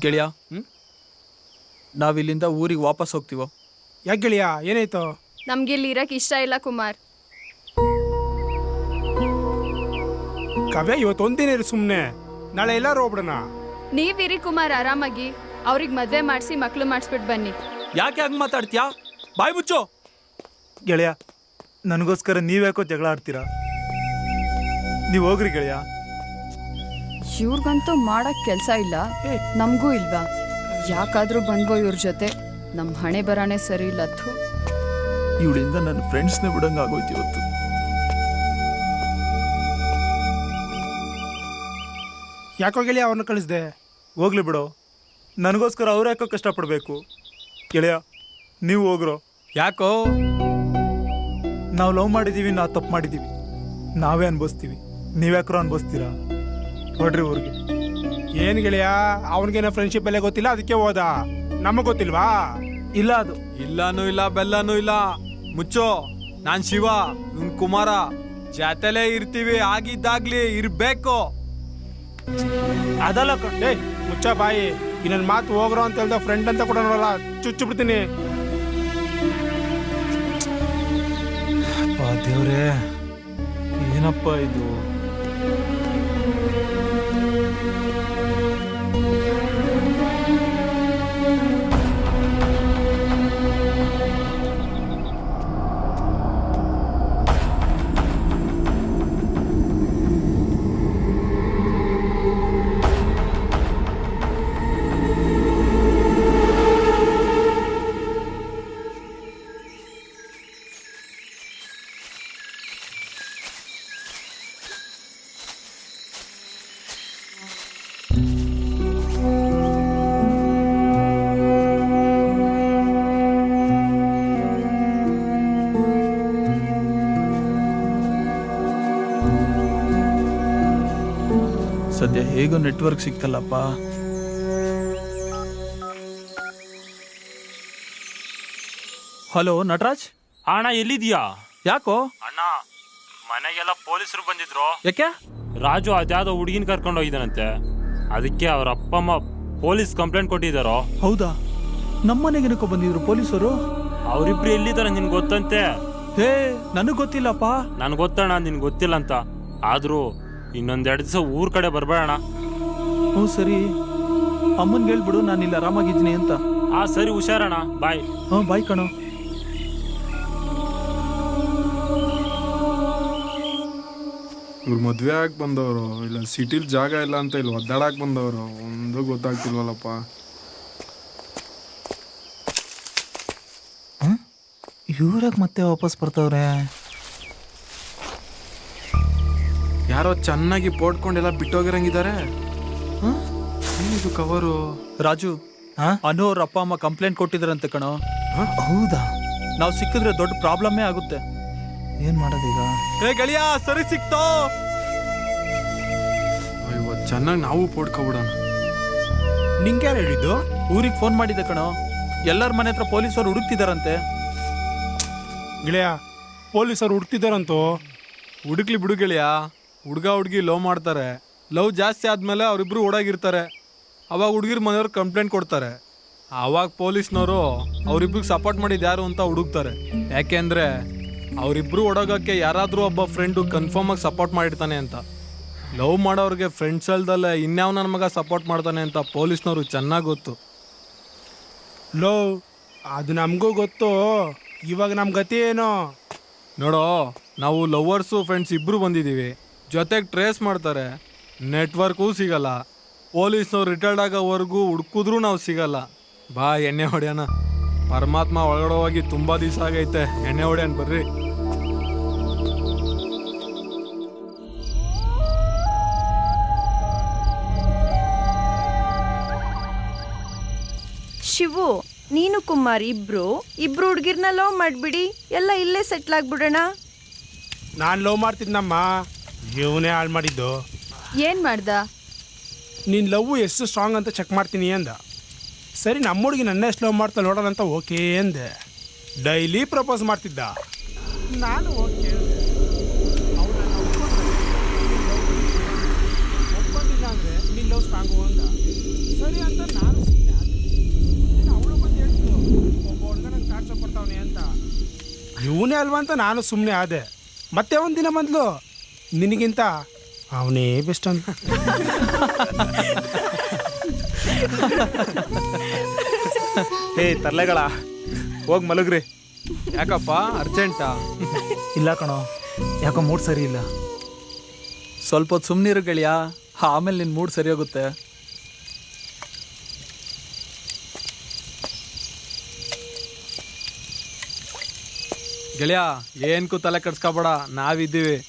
ಗೆಳೆಯ, ನಾವಿಲ್ಲಿಂದ ಊರಿಗೆ ವಾಪಸ್ ಹೋಗ್ತೀವೋ? ಯಾಕೆ ಗೆಳೆಯ, ಏನಾಯ್ತು? ನಮ್ಗೆ ಇಲ್ಲಿ ಇರಕ್ ಇಷ್ಟ ಇಲ್ಲ ಕುಮಾರ್. ಕಾವ್ಯ, ಇವತ್ತು ಒಂದಿನ ಇರು ಸುಮ್ಮನೆ, ನಾಳೆ ಎಲ್ಲಾರು ಹೋಗ್ಬಿಡೋಣ. ನೀವಿರಿ ಕುಮಾರ್ ಆರಾಮಾಗಿ, ಅವ್ರಿಗೆ ಮದ್ವೆ ಮಾಡಿಸಿ ಮಕ್ಳು ಮಾಡಿಸ್ಬಿಟ್ಟು ಬನ್ನಿ. ಯಾಕೆ ಹಂಗ್ ಮಾತಾಡ್ತೀಯಾ? ಬಾಯ್ ಮುಚ್ಚು. ಗೆಳೆಯ, ನನಗೋಸ್ಕರ ನೀವ್ಯಾಕೋ ಜಗಳ ಆಡ್ತೀರಾ? ನೀವು ಹೋಗ್ರಿ ಗೆಳೆಯ. ಇವ್ರಿಗಂತೂ ಮಾಡಕ್ ಕೆಲ್ಸ ಇಲ್ಲ, ನಮಗೂ ಇಲ್ವಾ? ಯಾಕಾದ್ರೂ ಬಂದ್ವೋ ಇವ್ರ ಜೊತೆ? ನಮ್ಮ ಹಣೆ ಬರಾಣೆ ಸರಿ ಇಲ್ಲ. ಇವಳಿಂದ ನನ್ನ ಫ್ರೆಂಡ್ಸ್ನೇ ಬಿಡಂಗ ಆಗೋಯ್ತು ಇವತ್ತು. ಯಾಕೋ ಗೆಳೆಯ ಅವನ್ನ ಕಳಿಸ್ದೆ? ಹೋಗ್ಲಿ ಬಿಡೋ, ನನಗೋಸ್ಕರ ಅವ್ರು ಯಾಕೋ ಕಷ್ಟಪಡಬೇಕು? ಗೆಳೆಯ, ನೀವು ಹೋಗ್ರೋ. ಯಾಕೋ? ನಾವು ಲವ್ ಮಾಡಿದ್ದೀವಿ, ನಾವು ತಪ್ಪು ಮಾಡಿದ್ದೀವಿ, ನಾವೇ ಅನ್ಭವಿಸ್ತೀವಿ, ನೀವ್ಯಾಕ್ರೋ ಅನ್ಭವಿಸ್ತೀರಾ? ನೋಡ್ರಿ ಊರಿಗೆ. ಏನ್ ಗೆಳೆಯ, ಅವನಿಗೇನೋ ಫ್ರೆಂಡ್ಶಿಪ್ ಎಲ್ಲ ಗೊತ್ತಿಲ್ಲ, ಅದಕ್ಕೆ ಹೋದ. ನಮಗ್ ಗೊತ್ತಿಲ್ವಾ? ಇಲ್ಲ, ಅದು ಇಲ್ಲಾನು ಇಲ್ಲ, ಬೆಲ್ಲಾನು ಇಲ್ಲ. ಮುಚ್ಚೋ, ನಾನ್ ಶಿವ, ಇವ್ನ್ ಕುಮಾರ, ಜೊತೆಲೇ ಇರ್ತೀವಿ, ಆಗಿದ್ದಾಗ್ಲಿ ಇರ್ಬೇಕು. ಅದಲ್ಲ ಕಣೆ, ಮುಚ್ಚ ಬಾಯಿ. ಈ ನನ್ನ ಮಾತು ಹೋಗ್ರೋ ಅಂತ ಹೇಳ್ದ, ಫ್ರೆಂಡ್ ಅಂತ ಕೂಡ ನೋಡಲ್ಲ, ಚುಚ್ಚು ಬಿಡ್ತೀನಿ. ದೇವ್ರೇ, ಏನಪ್ಪ ಇದು? ಸದ್ಯ ಹೇಗೋ ನೆಟ್ವರ್ಕ್ ಸಿಕ್ತಲ್ಲಪ್ಪ. ಹಲೋ ನಟರಾಜ್. ಅಣ್ಣ ಎಲ್ಲಿದ್ಯಾ? ಯಾಕೋ ಅಣ್ಣ, ಮನೆಗೆಲ್ಲ ಪೊಲೀಸರು ಬಂದಿದ್ರು. ಯಾಕೆ? ರಾಜು ಅದ್ಯಾವುದೋ ಹುಡುಗಿನ ಕರ್ಕೊಂಡು ಹೋಗಿದ್ದಾನಂತೆ, ಅದಕ್ಕೆ ಅವ್ರ ಅಪ್ಪ ಅಮ್ಮ ಪೊಲೀಸ್ ಕಂಪ್ಲೇಂಟ್ ಕೊಟ್ಟಿದ್ದಾರೋ. ಹೌದಾ? ನಮ್ಮನೆಗೇನಕ್ಕೋ ಬಂದಿದ್ರು ಪೊಲೀಸರು? ಅವರಿಬ್ರು ಎಲ್ಲಿದ್ದಾರೆ ನಿನ್ಗೆ ಗೊತ್ತಂತೆ? ಹೇ, ನನಗೆ ಗೊತ್ತಿಲ್ಲಪ್ಪ. ನನ್ಗೆ ಗೊತ್ತಣ್ಣ, ನಿನ್ಗೆ ಗೊತ್ತಿಲ್ಲ ಅಂತ. ಆದ್ರೂ ಇನ್ನೊಂದೆರಡು ದಿವಸ ಊರ್ ಕಡೆ ಬರ್ಬೇಡಣ್ಣ. ಹ್ಞೂ ಸರಿ, ಅಮ್ಮನ್ಗೆ ಹೇಳ್ಬಿಡು ನಾನು ಇಲ್ಲಿ ಆರಾಮಾಗಿದ್ದೀನಿ ಅಂತ. ಸರಿ, ಹುಷಾರಣ್ಣ, ಬಾಯ್. ಬಾಯ್ ಕಣೋ. ಇವ್ರು ಮದುವೆ ಆಗಿ ಬಂದವರು ಇಲ್ಲ ಸಿಟಿಲಿ ಜಾಗ ಇಲ್ಲ ಅಂತ ಇಲ್ಲಿ ಒದ್ದಾಡಕ್ಕೆ ಬಂದವರು, ಒಂದು ಗೊತ್ತಾಗ್ತಿಲ್ವಲ್ಲಪ್ಪ. ಇವ್ರಾಗ ಮತ್ತೆ ವಾಪಸ್ ಬರ್ತವ್ರೆ? ಯಾರೋ ಚೆನ್ನಾಗಿ ಪೋಡ್ಕೊಂಡೆಲ್ಲ ಬಿಟ್ಟೋಗಿರಂಗಿದ್ದಾರೆ. ಏನಿದು ಕವರು? ರಾಜು, ಅನು ಅವ್ರ ಅಪ್ಪ ಅಮ್ಮ ಕಂಪ್ಲೇಂಟ್ ಕೊಟ್ಟಿದ್ರಂತೆ ಕಣೋ. ಹೌದಾ? ನಾವು ಸಿಕ್ಕಿದ್ರೆ ದೊಡ್ಡ ಪ್ರಾಬ್ಲಮ್ಮೇ ಆಗುತ್ತೆ. ಏನ್ ಮಾಡೋದೀಗ? ಗೆಳೆಯ, ಸರಿ ಸಿಕ್ತೋ. ಅಯ್ಯೋ, ಚೆನ್ನಾಗಿ ನಾವು ಪೋಡ್ಕೊಬಿಡೋಣ. ನಿಂಗೆ ಯಾರು ಹೇಳಿದ್ದು? ಊರಿಗೆ ಫೋನ್ ಮಾಡಿದ್ದೆ ಕಣೋ. ಎಲ್ಲರ ಮನೆ ಹತ್ರ ಪೊಲೀಸರು ಹುಡುಕ್ತಿದಾರಂತೆ. ಗೆಳೆಯ, ಪೊಲೀಸರು ಹುಡ್ತಿದಾರಂತೂ. ಹುಡುಕ್ಲಿ ಬಿಡು ಗೆಳೆಯ. ಹುಡುಗ ಹುಡುಗಿ ಲವ್ ಮಾಡ್ತಾರೆ. ಲವ್ ಜಾಸ್ತಿ ಆದಮೇಲೆ ಅವರಿಬ್ರು ಓಡಾಗಿರ್ತಾರೆ. ಅವಾಗ ಹುಡುಗಿರ ಮನೆಯವ್ರು ಕಂಪ್ಲೇಂಟ್ ಕೊಡ್ತಾರೆ. ಆವಾಗ ಪೊಲೀಸ್ನವರು ಅವರಿಬ್ರಿಗೆ ಸಪೋರ್ಟ್ ಮಾಡಿದ್ದು ಯಾರು ಅಂತ ಹುಡುಕ್ತಾರೆ. ಯಾಕೆಂದರೆ ಅವರಿಬ್ರು ಓಡೋಗೋಕ್ಕೆ ಯಾರಾದರೂ ಒಬ್ಬ ಫ್ರೆಂಡು ಕನ್ಫರ್ಮ್ ಆಗಿ ಸಪೋರ್ಟ್ ಮಾಡಿರ್ತಾನೆ ಅಂತ. ಲವ್ ಮಾಡೋರಿಗೆ ಫ್ರೆಂಡ್ಸ್ ಅಲ್ದಲ್ಲೇ ಇನ್ಯಾವ ನನ್ನ ಮಗ ಸಪೋರ್ಟ್ ಮಾಡ್ತಾನೆ ಅಂತ ಪೊಲೀಸ್ನವ್ರು ಚೆನ್ನಾಗಿ ಗೊತ್ತು. ಲವ್ ಅದು ನಮಗೂ ಗೊತ್ತು. ಇವಾಗ ನಮ್ಮ ಗತಿ ಏನು ನೋಡೋ, ನಾವು ಲವರ್ಸು ಫ್ರೆಂಡ್ಸ್ ಇಬ್ಬರು ಬಂದಿದ್ದೀವಿ. ಜೊತೆಗೆ ಟ್ರೇಸ್ ಮಾಡ್ತಾರೆ, ನೆಟ್ವರ್ಕೂ ಸಿಗಲ್ಲ. ಪೊಲೀಸ್ನವ್ರು ರಿಟೈರ್ಡ್ ಆಗೋವರೆಗೂ ಹುಡುಕಿದ್ರೂ ನಾವು ಸಿಗಲ್ಲ. ಬಾ ಎಣ್ಣೆ ಹೊಡ್ಯಾನ. ಪರಮಾತ್ಮ ಒಳಗಡೆ ಹೋಗಿ ತುಂಬ ದಿವಸ ಆಗೈತೆ. ಎಣ್ಣೆ ಹೊಡ್ಯಾನ ಬರ್ರಿ. ಶಿವು, ನೀನು ಕುಮಾರ್ ಇಬ್ರು ಹುಡುಗಿರ್ನ ಲವ್ ಮಾಡ್ಬಿಡಿ, ಎಲ್ಲ ಇಲ್ಲೇ ಸೆಟ್ಲ್ ಆಗ್ಬಿಡೋಣ. ನಾನು ಲವ್ ಮಾಡ್ತಿದ್ನಮ್ಮ, ಇವನೇ ಹಾಳು ಮಾಡಿದ್ದು. ಏನ್ ಮಾಡ್ದ? ನಿನ್ನ ಲವ್ ಎಷ್ಟು ಸ್ಟ್ರಾಂಗ್ ಅಂತ ಚೆಕ್ ಮಾಡ್ತೀನಿ ಅಂದ. ಸರಿ, ನಮ್ಮ ಹುಡುಗಿ ನನ್ನ ಎಷ್ಟು ಲವ್ ಮಾಡ್ತಾ ನೋಡೋಣ ಅಂತ ಓಕೆ ಅಂದೆ. ಡೈಲಿ ಪ್ರಪೋಸ್ ಮಾಡ್ತಿದ್ದ. ನಾನು ಓಕೆ ಒಪ್ಕೊಂಡಿಲ್ಲ ಅಂದರೆ ನಿನ್ನ ಲವ್ ಸ್ಟ್ರಾಂಗು ಅಂದ. ಸರಿ ಅಂತ ನಾನು ಸುಮ್ಮನೆ ಆದೆ. ಅವಳು ಬಂದು ಹೇಳಿದ್ರು ಒಬ್ಬ ಹುಡುಗ ನಂಗೆ ಟಾರ್ಚರ್ ಕೊಡ್ತಾವನೆ ಅಂತ. ಇವನೇ ಅಲ್ವಾ ಅಂತ ನಾನು ಸುಮ್ಮನೆ ಆದೆ. ಮತ್ತೆ ಒಂದಿನ ಬಂದ್ಲು, ನಿನಗಿಂತ ಅವನೇ ಬೆಸ್ಟ್ ಅಂತ. ಹೇ ತರ್ಲೆಗಳ, ಹೋಗಿ ಮಲಗ್ರಿ. ಯಾಕಪ್ಪ ಅರ್ಜೆಂಟಾ? ಇಲ್ಲ ಕಣೋ, ಯಾಕೋ ಮೂಡ್ ಸರಿ ಇಲ್ಲ. ಸ್ವಲ್ಪ ಹೊತ್ತು ಸುಮ್ಮನಿರು ಗೆಳೆಯ, ಆಮೇಲೆ ನಿನ್ನ ಮೂಡ್ ಸರಿ ಹೋಗುತ್ತೆ. ಗೆಳೆಯ, ಏನ್ಕೂ ತಲೆ ಕೆಡ್ಸ್ಕೊಬೇಡ, ನಾವಿದ್ದೀವಿ.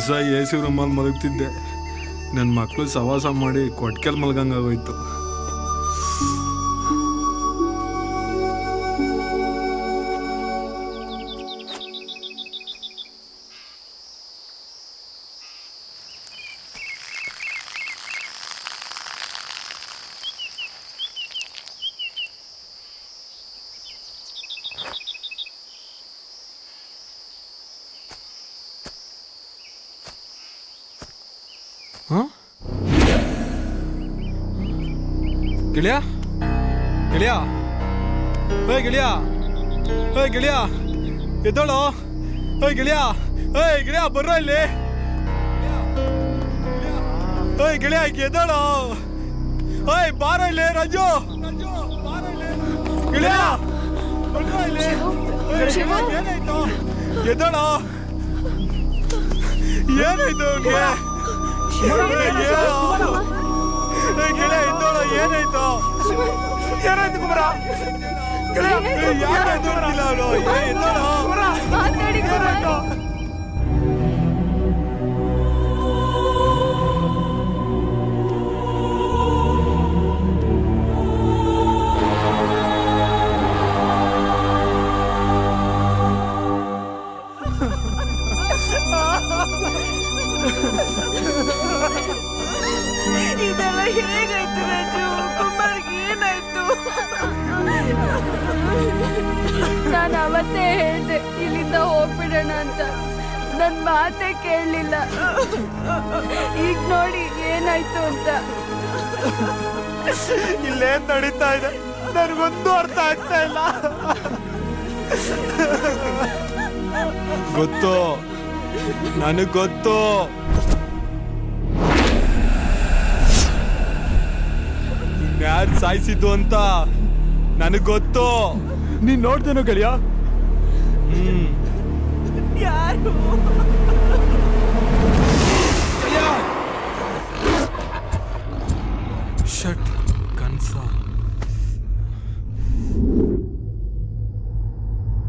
ದಿವಸ ಎ ಸಿ ರೂಮಲ್ಲಿ ಮಲಗ್ತಿದ್ದೆ. ನನ್ನ ಮಕ್ಕಳು ಸವಾಸ ಮಾಡಿ ಕೊಟ್ಕೆಲ್ ಮಲ್ಗಂಗಾಗೋಯ್ತು. ಗೆಳೆಯ ಗೆಳೆಯ ಏಯ್ ಗೆಳೆಯ ಏಯ್ ಗೆಳೆಯ ಎದ್ದೋಳು. ಏಯ್ ಗೆಳೆಯ ಏಯ್ ಗೆಳೆಯ ಬರ್ರೋ ಇಲ್ಲಿ. ಏಯ್ ಗೆಳೆಯ ಎದ್ದೋಳು. ಏಯ್ ಬಾರೋ ಇಲ್ಲಿ ರಾಜು. ಗೆಳೆಯ ಬರ್ರೋ ಇಲ್ಲಿ. ಏನಾಯ್ತು? ಎದ್ದೋಳು. ಏನಾಯ್ತು ಗೆಳೆಯ ಎದ್ದೋಳು. ಏನಾಯ್ತು ಏನಾಯ್ತು ಕುಮಾರ? ಯಾಕೆ ಎದ್ದೋಳ್ತಿಲ್ಲ ಅವಳು? ಎದ್ದೋಳು. ಮಾತಾಡಿ ಕುಮಾರ್. ಇದೆಲ್ಲ ಹೇಗಾಯ್ತು ರಾಜು? ಕುಮಾರ್ಗೆ ಏನಾಯ್ತು? ನಾನು ಅವತ್ತೇ ಹೇಳ್ದೆ ಇಲ್ಲಿಂದ ಹೋಗ್ಬಿಡೋಣ ಅಂತ. ನನ್ ಮಾತೇ ಕೇಳಲಿಲ್ಲ. ಈಗ ನೋಡಿ ಏನಾಯ್ತು ಅಂತ. ಇಲ್ಲೇನ್ ನಡೀತಾ ಇದೆ ನನಗೊಂದು ಅರ್ಥ ಆಗ್ತಾ ಇಲ್ಲ. ಗೊತ್ತು, ನನಗ್ ಗೊತ್ತು. ಯಾರು ಸಾಯಿಸಿದ್ದು ಅಂತ ನನಗ್ ಗೊತ್ತು. ನೀನ್ ನೋಡ್ದೇನೋ ಗೆಳೆಯ? ಯಾರು? ಶಟ್ ಕನ್ಸ.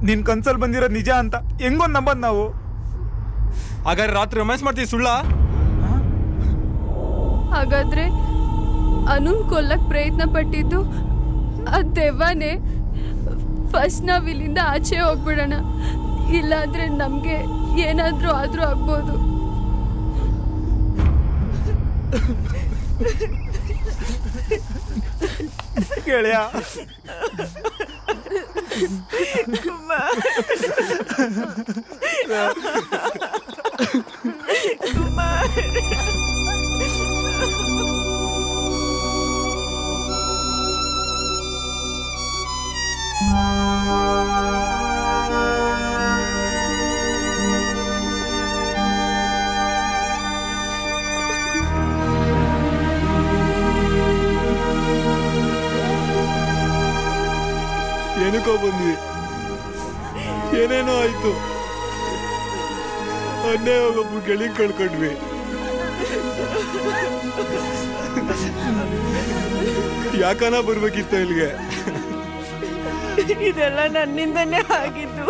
ನಿನ್ ಕನ್ಸಲ್ ಬಂದಿರೋದ್ ನಿಜ ಅಂತ ಹೆಂಗೊಂದ್ ನಂಬದ್ ನಾವು? ಹಾಗಾದ್ರೆ ರಾತ್ರಿ ರೊಮ್ಯಾನ್ಸ್ ಮಾಡ್ತೀವಿ ಸುಳ್ಳ? ಹಾಗಾದ್ರೆ ಅನುನ್ ಕೊಲ್ಲಕ್ ಪ್ರಯತ್ನ ಪಟ್ಟಿದ್ದು ಆ ದೆವ್ವನೇ. ಫಸ್ಟ್ ನಾವ್ ಇಲ್ಲಿಂದ ಆಚೆ ಹೋಗ್ಬಿಡೋಣ, ಇಲ್ಲಾಂದ್ರೆ ನಮ್ಗೆ ಏನಾದ್ರೂ ಆದ್ರೂ ಆಗ್ಬೋದು. ಗೆಳೆಯ ಏನಕ್ಕೋ ಬಂದ್ವಿ, ಏನೇನೋ ಆಯ್ತು. ಅನ್ನೇ ಒಬ್ಬ ಗೆಳಿ ಕಳ್ಕೊಂಡ್ವಿ. ಯಾಕನ ಬರ್ಬೇಕಿತ್ತು ಇಲ್ಲಿಗೆ? ಇದೆಲ್ಲ ನನ್ನಿಂದನೇ ಆಗಿದ್ದು.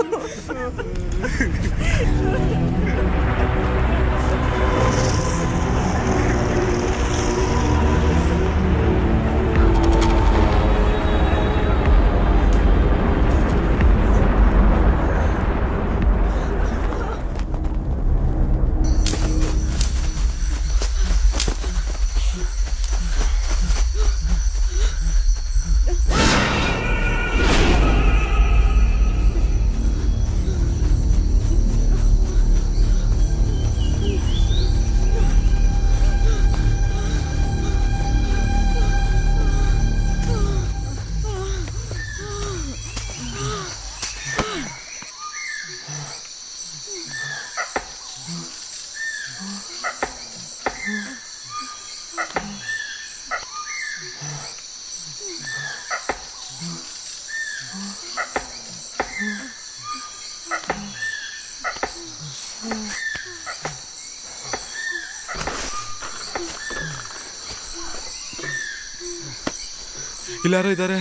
ಇಲ್ಲಾರೋ ಇದ್ದಾರೆ,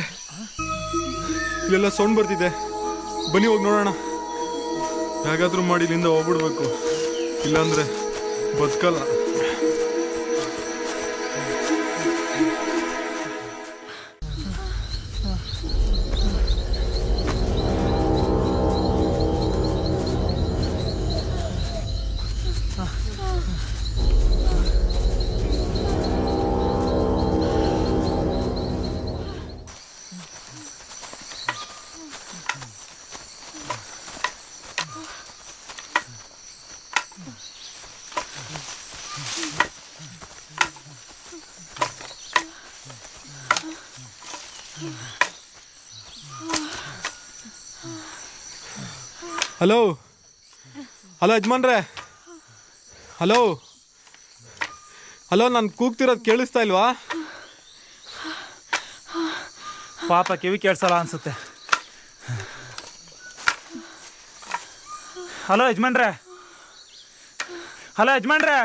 ಇಲ್ಲೆಲ್ಲ ಸೌಂಡ್ ಬರ್ತಿದೆ. ಬನ್ನಿ ಹೋಗಿ ನೋಡೋಣ. ಹೇಗಾದ್ರೂ ಮಾಡಿ ಇಲ್ಲಿಂದ ಹೋಗ್ಬಿಡ್ಬೇಕು, ಇಲ್ಲಾಂದ್ರೆ ಬದುಕಲ್ಲ. ಹಲೋ ಹಲೋ ಯಜಮಾನ್ರೆ, ಹಲೋ ಹಲೋ, ನಾನು ಕೂಗ್ತಿರೋದು ಕೇಳಿಸ್ತಾ ಇಲ್ವಾ? ಪಾಪ ಕಿವಿ ಕೇಳಿಸಲ್ಲ ಅನ್ಸುತ್ತೆ. ಹಲೋ ಯಜಮಾನ್ರೆ, ಹಲೋ ಯಜಮಾನ್ರೆ.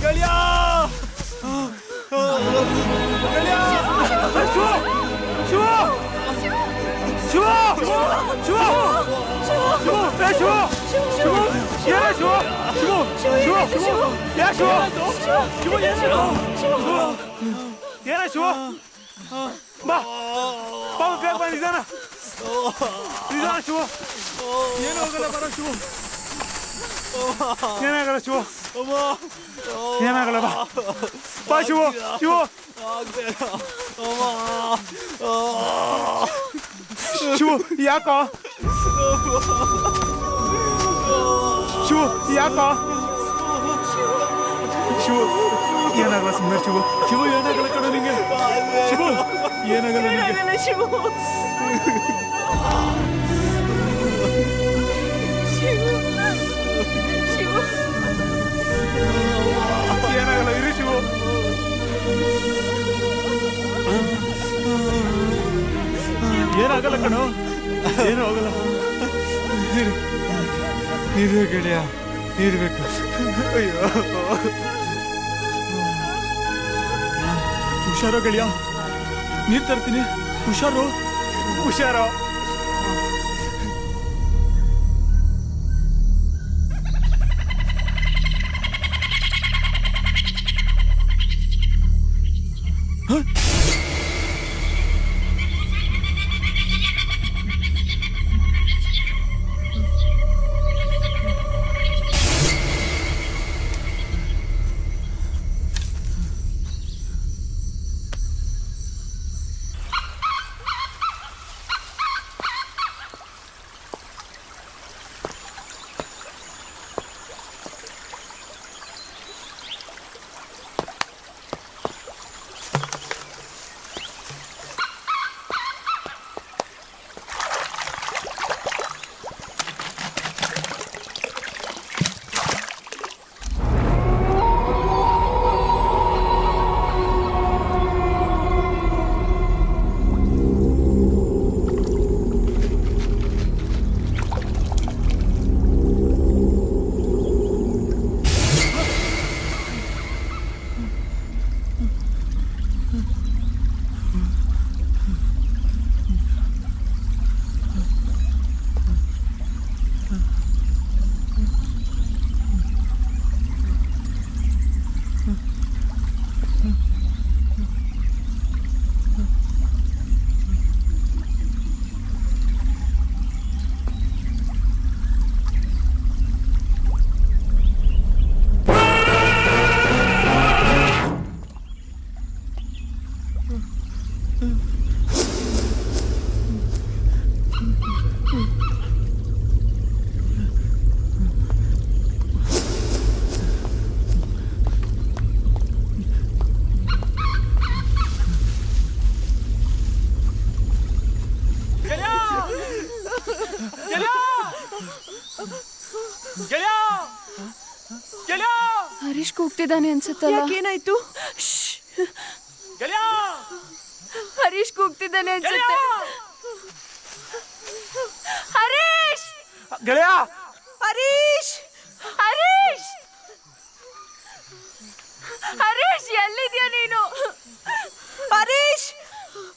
ಗೆಳೆಯ ಬಾ ಬೇಗ ಬಾ, ನಿಧಾನ ನಿಧಾನ ಶಿವು, ಏನು ಹೋಗಲ್ಲ, ಬರ ಶಿವು, ಏನಾಗಲ್ಲ ಶಿವು, ಏನಾಗಲ್ಲ, ಬಾ ಬಾ ಶಿವು, ಶಿವು ಶಿವು, ಯಾಕೋ ಶಿವು, ಯಾಕೋ ಶಿವು, ಏನಾಗಲ್ಲ ಸುಮ್ಮನೆ ಶಿವು, ಶಿವು ಏನಾಗಲ್ಲ ಕಣ ನಿಂಗೆ, ಶಿವು ಏನಾಗಲ್ಲ ನಿಂಗೆ, ಶಿವು ಏನಾಗಲ್ಲ, ಇರಿ ಶಿವು, ಏನಾಗಲ್ಲ ಕಣೋ, ಏನು ಹೋಗಲ್ಲ, ನೀರು ಗೆಳೆಯ, ನೀರು ಬೇಕು. ಅಯ್ಯೋ ಹುಷಾರೋ ಗೆಳೆಯ, ನೀರು ತರ್ತೀನಿ, ಹುಷಾರೋ ಹುಷಾರೋ. ಹರೀಶ್ ಕೂಗ್ತಿದ್ದಾನೆ ಅನ್ಸುತ್ತಲ್ಲ. ಏನಾಯ್ತು? ಹರೀಶ್ ಕೂಗ್ತಿದ್ದಾನೆ ಅನ್ಸುತ್ತೆ. ಹರೀಶ್ ಗೆಳೆಯ, ಹರೀಶ್ ಹರೀಶ್ ಹರೀಶ್ ಎಲ್ಲಿದ್ಯಾ ನೀನು?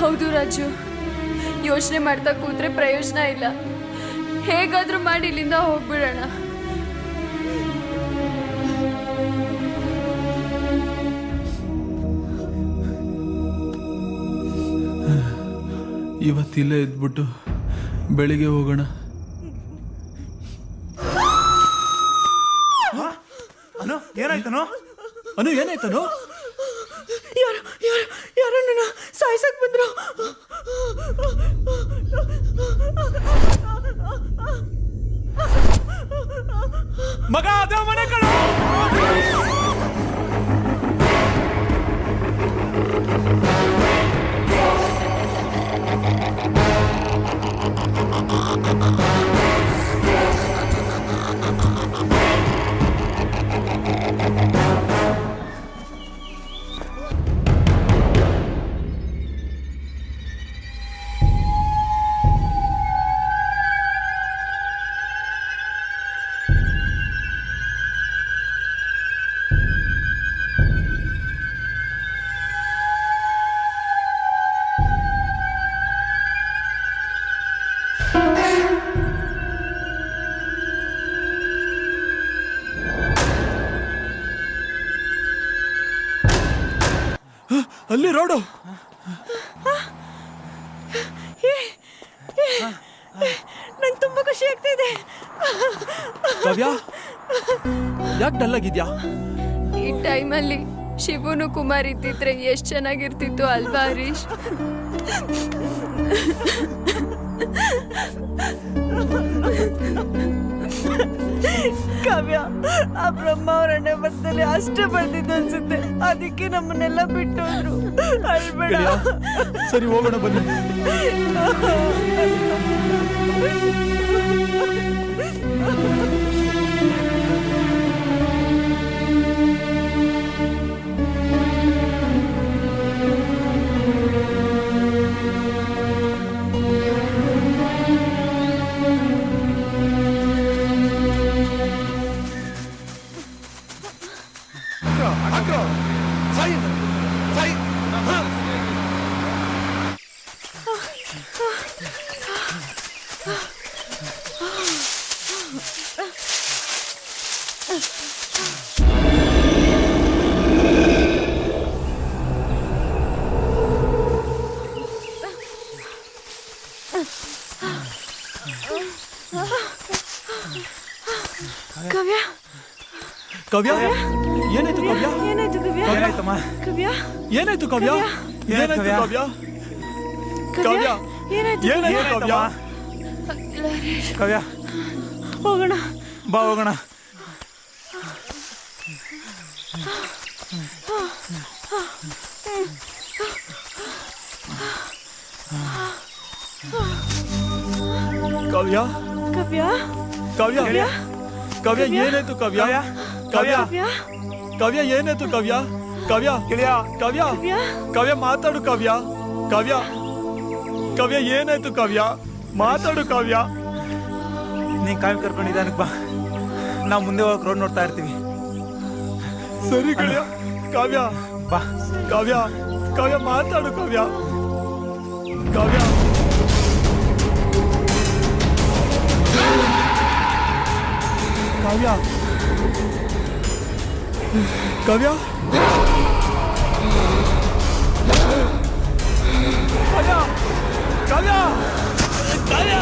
ಹೌದು ರಾಜು, ಯೋಚನೆ ಮಾಡ್ತಾ ಕೂತ್ರೆ ಪ್ರಯೋಜನ ಇಲ್ಲ. ಹೇಗಾದ್ರೂ ಮಾಡಿ ಇಲ್ಲಿಂದ ಹೋಗ್ಬಿಡೋಣ. ಇವತ್ತಿಲ್ಲೇ ಇದ್ಬಿಟ್ಟು ಬೆಳಿಗ್ಗೆ ಹೋಗೋಣ. ಅನು ಏನಾಯ್ತನು? ಅನು ಏನಾಯ್ತನು? ಯಾರೋ ನನ್ನ ಸಾಯ್ಸಕ್ ಬಂದ್ರು. ಮಗ ಅದೇ ಮನೆ ಕಡೆ. ಅಲ್ಲಿ ರೋಡು. ನಂಗೆ ತುಂಬಾ ಖುಷಿ ಆಗ್ತಾ ಇದೆ. ಕಾವ್ಯ, ಯಾಕೆ ಡಲ್ ಆಗಿದ್ಯಾ? ಈ ಟೈಮಲ್ಲಿ ಶಿವನು ಕುಮಾರ್ ಇದ್ದಿದ್ರೆ ಎಷ್ಟು ಚೆನ್ನಾಗಿರ್ತಿತ್ತು ಅಲ್ವಾ ಹರೀಶ್? ಕಾವ್ಯ, ಆ ಬ್ರಹ್ಮ ಅವ್ರ ಹಣೆ ಬರ್ತಲ್ಲಿ ಅಷ್ಟೇ ಬರ್ತಿದ್ದು ಅನ್ಸುತ್ತೆ. ಅದಕ್ಕೆ ನಮ್ಮನ್ನೆಲ್ಲ ಬಿಟ್ಟು ಹೋದ್ರು. ಅಳ್ಬೇಡ. ಸರಿ ಹೋಗೋಣ ಬನ್ನಿ. ಕಾವ್ಯ, ಕಾವ್ಯ, ಏನಾಯ್ತು ಕಾವ್ಯ? ಏನಾಯ್ತು ಕಾವ್ಯ? ಏನಾಯ್ತಮ್ಮ? ಕಾವ್ಯ, ಏನಾಯ್ತು ಕಾವ್ಯ? ಏನಾಯ್ತು ಕಾವ್ಯ? ಕಾವ್ಯ, ಏನಾಯ್ತು? ಏನಾಯ್ತು ಕಾವ್ಯ? ಕಾವ್ಯ, ಹೋಗೋಣ. ಬಾ ಹೋಗೋಣ. ಕಾವ್ಯ, ಕಾವ್ಯ, ಕಾವ್ಯ, ಕಾವ್ಯ, ಏನಾಯ್ತು ಕಾವ್ಯ? ಕಾವ್ಯ, ಕಾವ್ಯ, ಏನಾಯ್ತು ಕಾವ್ಯ? ಕಾವ್ಯ, ಗೆಳೆಯ, ಕಾವ್ಯ, ಕಾವ್ಯ, ಮಾತಾಡು ಕಾವ್ಯ. ಕಾವ್ಯ, ಕಾವ್ಯ, ಏನಾಯ್ತು ಕಾವ್ಯ? ಮಾತಾಡು ಕಾವ್ಯ. ನೀನ್ ಕಾವ್ಯ ಕರ್ಕೊಂಡಿದ್ದಾನಕ್ ಬಾ, ನಾವು ಮುಂದೆ ಹೋಗಕ್ ರೋಡ್ ನೋಡ್ತಾ ಇರ್ತೀವಿ. ಸರಿ ಗೆಳೆಯ. ಕಾವ್ಯ, ಬಾ. ಕಾವ್ಯ, ಕಾವ್ಯ, ಮಾತಾಡು ಕಾವ್ಯ. ಕಾವ್ಯ, ಕಾವ್ಯ, ಕಾವ್ಯ, ಕಾವ್ಯ, ಕಾವ್ಯ, ಕಾವ್ಯ.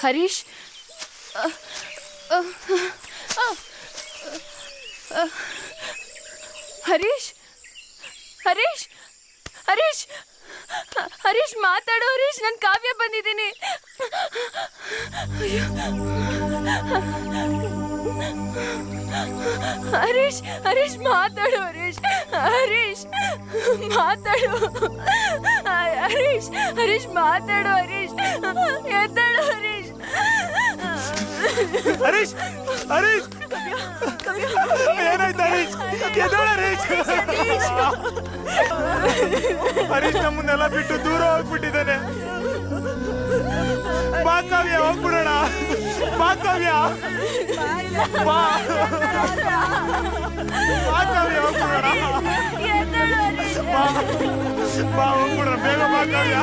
ಹರೀಶ್, ಹರೀಶ್, ಹರೀಶ್, ಹರೀಶ್, ಹರೀಶ್, ಮಾತಾಡು ಹರೀಶ್. ನಾನು ಕಾವ್ಯ ಬಂದಿದ್ದೀನಿ. ಹರೀಶ್, ಹರೀಶ್, ಮಾತಾಡು ಹರೀಶ್. ಹರೀಶ್, ಮಾತಾಡು. ಹರೀಶ್, ಹರೀಶ್, ಮಾತಾಡು ಹರೀಶ್. ಎದ್ದಾಳು ಹರೀಶ್. ಹರೀಶ್, ಹರೀಶ್, ಏನಾಯ್ತು ಹರೀಶ್? ಎದ್ದೇಳು ಹರೀಶ್. ಹರೀಶ್ ನಮ್ಮನ್ನೆಲ್ಲ ಬಿಟ್ಟು ದೂರ ಹೋಗ್ಬಿಟ್ಟಿದ್ದಾನೆ. ಕಾವ್ಯ ಹೋಗ್ಬಿಡೋಣ. ಬಾ ಕಾವ್ಯ, ಬಾ ಕಾವ್ಯ ಹೋಗ್ಬಿಡೋಣ. ಬಾ ಹೋಗ್ಬಿಡೋಣ, ಬೇಗ ಬಾ ಕಾವ್ಯ.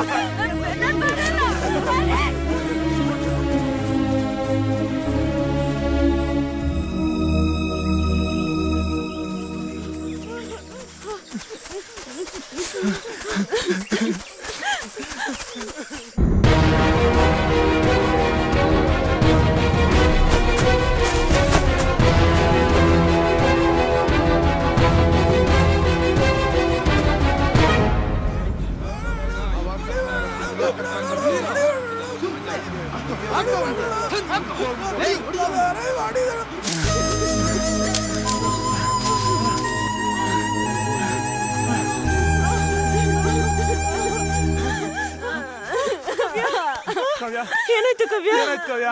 ಏನಾಯ್ತು ಕಾವ್ಯ? ಕಾವ್ಯ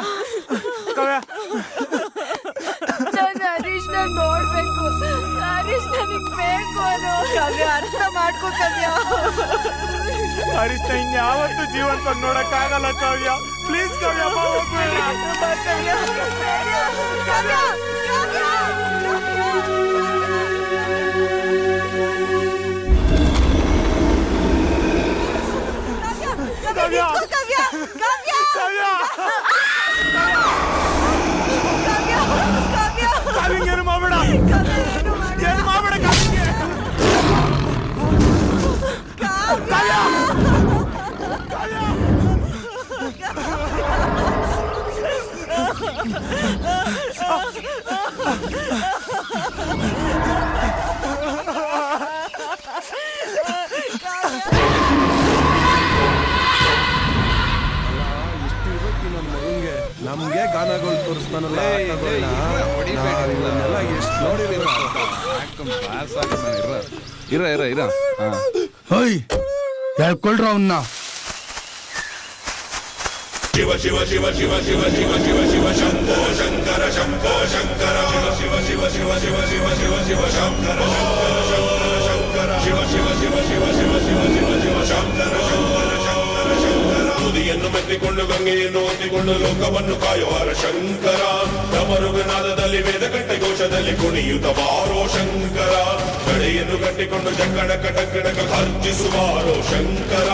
ಕಾವ್ಯ ನಾನು ಹರೀಶ್ನ ನೋಡ್ಬೇಕು, ಹರೀಶ್ ನನಗ್ ಬೇಕು ಅನ್ನೋ. ಕಾವ್ಯ ಅರ್ಥ ಮಾಡ್ಕೋ ಕಾವ್ಯ. ಹರೀಶ್ನ ಇನ್ಯಾವತ್ತೂ ಜೀವಂತವಾಗಿ ನೋಡಕ್ಕಾಗಲ್ಲ ಕಾವ್ಯ. ಪ್ಲೀಸ್ ಕಾವ್ಯ, ಬಾ ಹೋಗ್ಬೇಡ. ಬಾ ಕಾವ್ಯ. ಕಾವ್ಯ ಕಾವ್ಯಂಗೆ ಏನು ಮಾಡ್ಬೇಡ, ಏನು ಮಾಡ್ಬೇಡ ಕಾವ್ಯಂಗೆ. ನಮ್ಗೆ ಗಾನಗಳು ತೋರಿಸ್ತಾನಲ್ಲ, ಎಷ್ಟು ಹೇಳ್ಕೊಳ್ರ ಅವನ್ನ. ಶಿವ ಶಿವ ಶಿವ ಶಿವ ಶಿವ ಶಿವ ಶಿವ ಶಿವ ಶಂಭೋ ಶಂಕರ ಶಂಭೋ ಶಂಕರ ಶಿವ ಶಿವ ಶಿವ ಶಿವ ಶಿವ ಶಿವ ಶಿವ ಶಂಕರ ಶಂಕರ ಶಂಕರ ಶಿವ ಶಿವ ಶಿವ ಶಿವ ಶಿವ ಶಿವ ಶಿವ ಶಿವ ಶಂಕರ ಶಂಕರ ಶಂಕರ ಶಂಕರ. ತುದಿಯನ್ನು ಮೆತ್ತಿಕೊಂಡು ಗಂಗೆಯನ್ನು ಹೊತ್ತಿಕೊಂಡು ಲೋಕವನ್ನು ಕಾಯುವರ ಶಂಕರ. ಡಮರುಗನಾದದಲ್ಲಿ ವೇದಕಂಠ ಘೋಷದಲ್ಲಿ ಕುಣಿಯುತ್ತ ಬಾರೋ ಶಂಕರ. ಕಡೆಯನ್ನು ಕಟ್ಟಿಕೊಂಡು ಜಕ್ಕಡಕ ಟಕ್ಕಡಕ ಖರ್ಜಿಸುವಾರೋ ಶಂಕರ.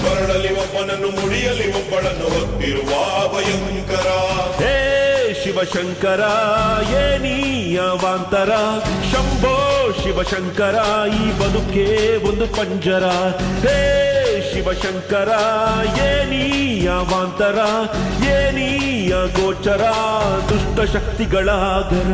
ಕೊರಳಲ್ಲಿ ಒಬ್ಬನನ್ನು ಮುಡಿಯಲ್ಲಿ ಒಬ್ಬಳನ್ನು ಹೊತ್ತಿರುವ ಭಯಂಕರ. ಹೇ ಶಿವಶಂಕರ ಏನಿಯವಾಂತರ, ಶಂಭೋ ಶಿವಶಂಕರ ಈ ಬದುಕೆ ಒಂದು ಪಂಜರ. ಹೇ ಶಿವಶಂಕರ ಏನಿಯವಾಂತರ, ಏನಿಯ ಗೋಚರ ದುಷ್ಟ ಶಕ್ತಿಗಳ ಗರ.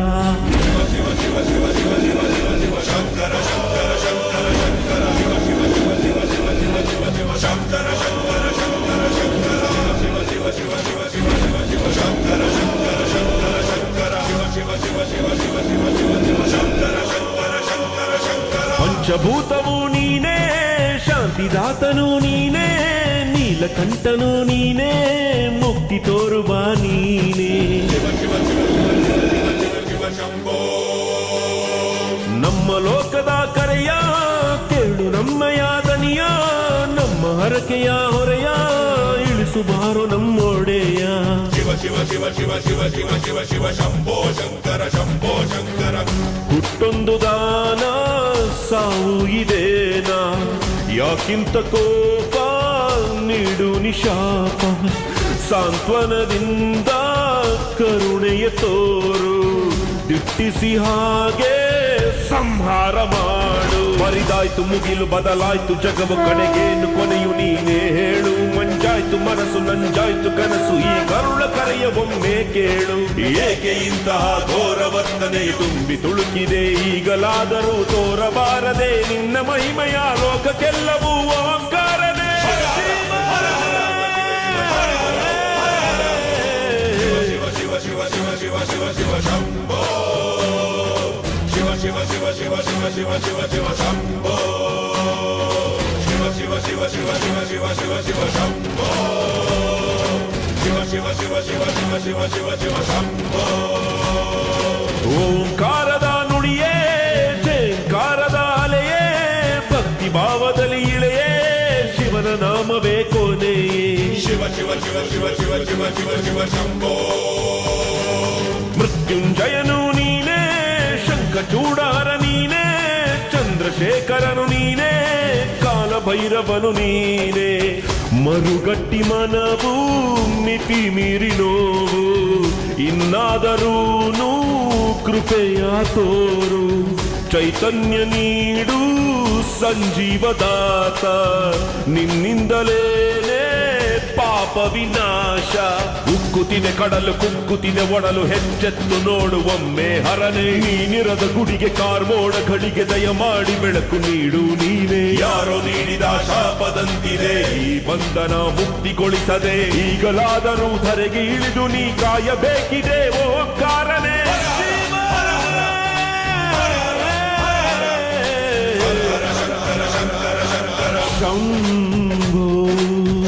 ಶಿವ ಶಿವ ಶಿವ ಶಿವ ಶಿವ ಶಿವ ಶಿವ ಶಿವ ಶಂಕರ ಶಂಕರ ಶಂಕರ ಶಂಕರ ಶಿವ ಶಿವ ಶಿವ ಶಿವ ಶಿವ ಶಿವ ಶಿವ ಶಿವ ಶಂಕರ ಶಂಕರ ಶಂಕರ ಶಂಕರ ಶಿವ ಶಿವ ಶಿವ ಶಿವ ಶಿವ ಶಿವ ಶಿವ ಶಂಕರ ಶಂಕರ ಶಂಕರ ಶಂಕರ ಶಿವ ಶಿವ ಶಿವ ಶಿವ ಶಿವ ಶಿವ ಶಿವ ಶಿವ ಶಂಕರ ಶಂಕರ ಶಂಕರ ಶಂಕರ. ಪಂಚಭೂತವು ನೀನೇ, ಶಾಂತಿದಾತನು ನೀನೇ, ನೀಲಕಂಠನು ನೀನೇ, ಮುಕ್ತಿ ತೋರುವ ನೀನೇ. ಶಿವ ಶಿವ ಶಿವ ಶಿವ ಶಿವ ಶಿವ ಶಿವ ಶಿವ ಶಂಭೋ. ನಮ್ಮ ಲೋಕದ ಕರೆಯ ಕೇಳು ನಮ್ಮಯ ದನಿಯ, ನಮ್ಮ ಹರಕೆಯ ಹೊರೆಯ ಇಳಿಸು ಬಾರೋ ನಮ್ಮೊಡೆಯ. ಶಿವ ಶಿವ ಶಿವ ಶಿವ ಶಿವ ಶಿವ ಶಿವ ಶಿವ ಶಂಭೋ ಶಂಕರ ಶಂಭೋ ಶಂಕರ. ಹುಟ್ಟೊಂದು ದಾನ ಸಾವು ಇದೇನಾ, ಯಾಕಿಂತ ಕೋಪ ನೀಡು ನಿಶಾಪ. ಸಾಂತ್ವನದಿಂದ ಕರುಣೆಯ ತೋರು, ದಿಟ್ಟಿಸಿ ಹಾಗೆ ಸಂಹಾರ ಮಾಡು. ಮರಿದಾಯ್ತು ಮುಗಿಲು ಬದಲಾಯ್ತು ಜಗವು, ಕಡೆಗೇನು ಕೊನೆಯು ನೀನೇ ಹೇಳು. ಮಂಜಾಯ್ತು ಮನಸ್ಸು ನಂಜಾಯ್ತು ಕನಸು, ಈ ಕರುಳ ಕರೆಯ ಒಮ್ಮೆ ಕೇಳು. ಏಕೆ ಇಂತಹ ಘೋರ ವರ್ತನೆಯು ತುಂಬಿ ತುಳುಕಿದೆ, ಈಗಲಾದರೂ ತೋರಬಾರದೆ ನಿನ್ನ ಮಹಿಮೆಯ ಲೋಕಕ್ಕೆಲ್ಲವೂ ಓಂಕಾರನೇ. ಶಿವ ಶಿವ ಶಿವ ಶಿವ ಶಿವ ಶಂಭೋ. ಶಿವ ಶಿವ ಶಿವ ಶಿವ ಶಿವ ಶಿವ ಶಿವ ಶಿವ ಶಂಭೋ. ಶಿವ ಶಿವ ಶಿವ ಶಿವ ಶಿವ ಶಿವ ಶಿವ ಶಿವ ಶಂಭೋ. ಶಿವ ಶಿವ ಶಿವ ಶಿವ ಶಿವ ಶಿವ ಶಿವ ಶಿವ ಶಂಭೋ. ಓಂಕಾರದ ನುಡಿಯೇ ಜೇಂಕಾರದ ಅಲೆಯೇ, ಭಕ್ತಿ ಭಾವದಲ್ಲಿ ಇಳೆಯೇ ಶಿವನ ನಾಮವೇ ಕೊನೆಯೇ. ಶಿವ ಶಿವ ಶಿವ ಮೃತ್ಯುಂಜಯನು ನೀನೇ, ಶಂಖಚೂಡಾರ ನೀನೇ, ಚಂದ್ರಶೇಖರನು ನೀನೇ, ಕಾಲಭೈರವನು ನೀನೇ. ಮರುಗಟ್ಟಿ ಮನವು ಮಿತಿ ಮೀರಿ ನೋವು, ಇನ್ನಾದರೂನು ಕೃಪೆಯ ತೋರು. ಚೈತನ್ಯ ನೀಡು ಸಂಜೀವದಾತ, ನಿನ್ನಿಂದಲೇನೆ ಪಾಪ ವಿನಾಶ. ಉಕ್ಕುತ್ತಿದೆ ಕಡಲು, ಕುಕ್ಕುತ್ತಿದೆ ಒಡಲು, ಹೆಚ್ಚೆತ್ತು ನೋಡು ಒಮ್ಮೆ ಹರನೆ. ನೀನಿರದ ಗುಡಿಗೆ ಕಾರ್ಮೋಡ ಘಳಿಗೆ ದಯ ಮಾಡಿ ಬೆಳಕು ನೀಡು ನೀನೇ. ಯಾರೋ ನೀಡಿದ ಶಾಪದಂತಿದೆ ಈ ಬಂಧನ ಮುಕ್ತಿಗೊಳಿಸದೆ, ಈಗಲಾದರೂ ಧರೆಗೆ ಇಳಿದು ನೀ ಕಾಯಬೇಕಿದೆ ಓಂಕಾರನೇ. ಶಂಭೋ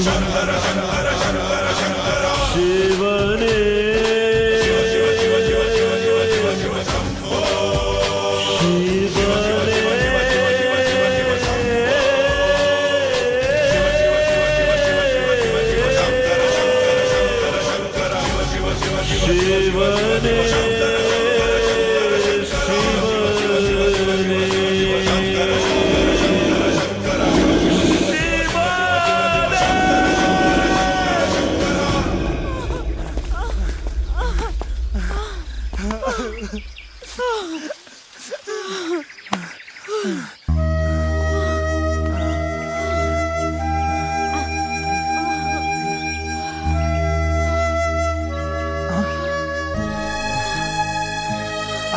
ಶಂಕರ ಶಂಕರ ಶಂಕರ ಶಂಕರ ಶಿವನೇ.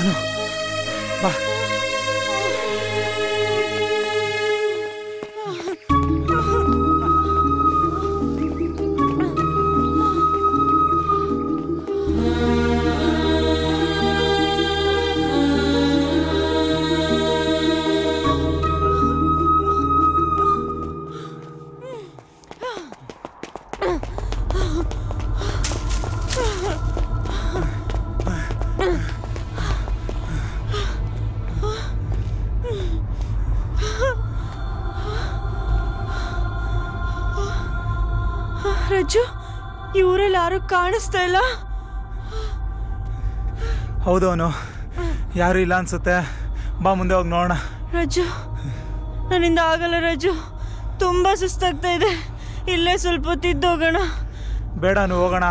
ಅನು ಬಾ. ರಜ್ಜು, ಈ ಊರಲ್ಲಿ ಯಾರು ಕಾಣಿಸ್ತಾ ಇಲ್ಲ. ಹೌದು ಅವನು, ಯಾರು ಇಲ್ಲ ಅನ್ಸುತ್ತೆ. ಬಾ ಮುಂದೆ ಹೋಗಿ ನೋಡೋಣ. ರಜ್ಜು, ನನ್ನಿಂದ ಆಗಲ್ಲ ರಜ್ಜು, ತುಂಬಾ ಸುಸ್ತಾಗ್ತಾ ಇದೆ. ಇಲ್ಲೇ ಸ್ವಲ್ಪ ಹೊತ್ತಿದ್ದೋಗೋಣ. ಬೇಡ, ನೀವು ಹೋಗೋಣ.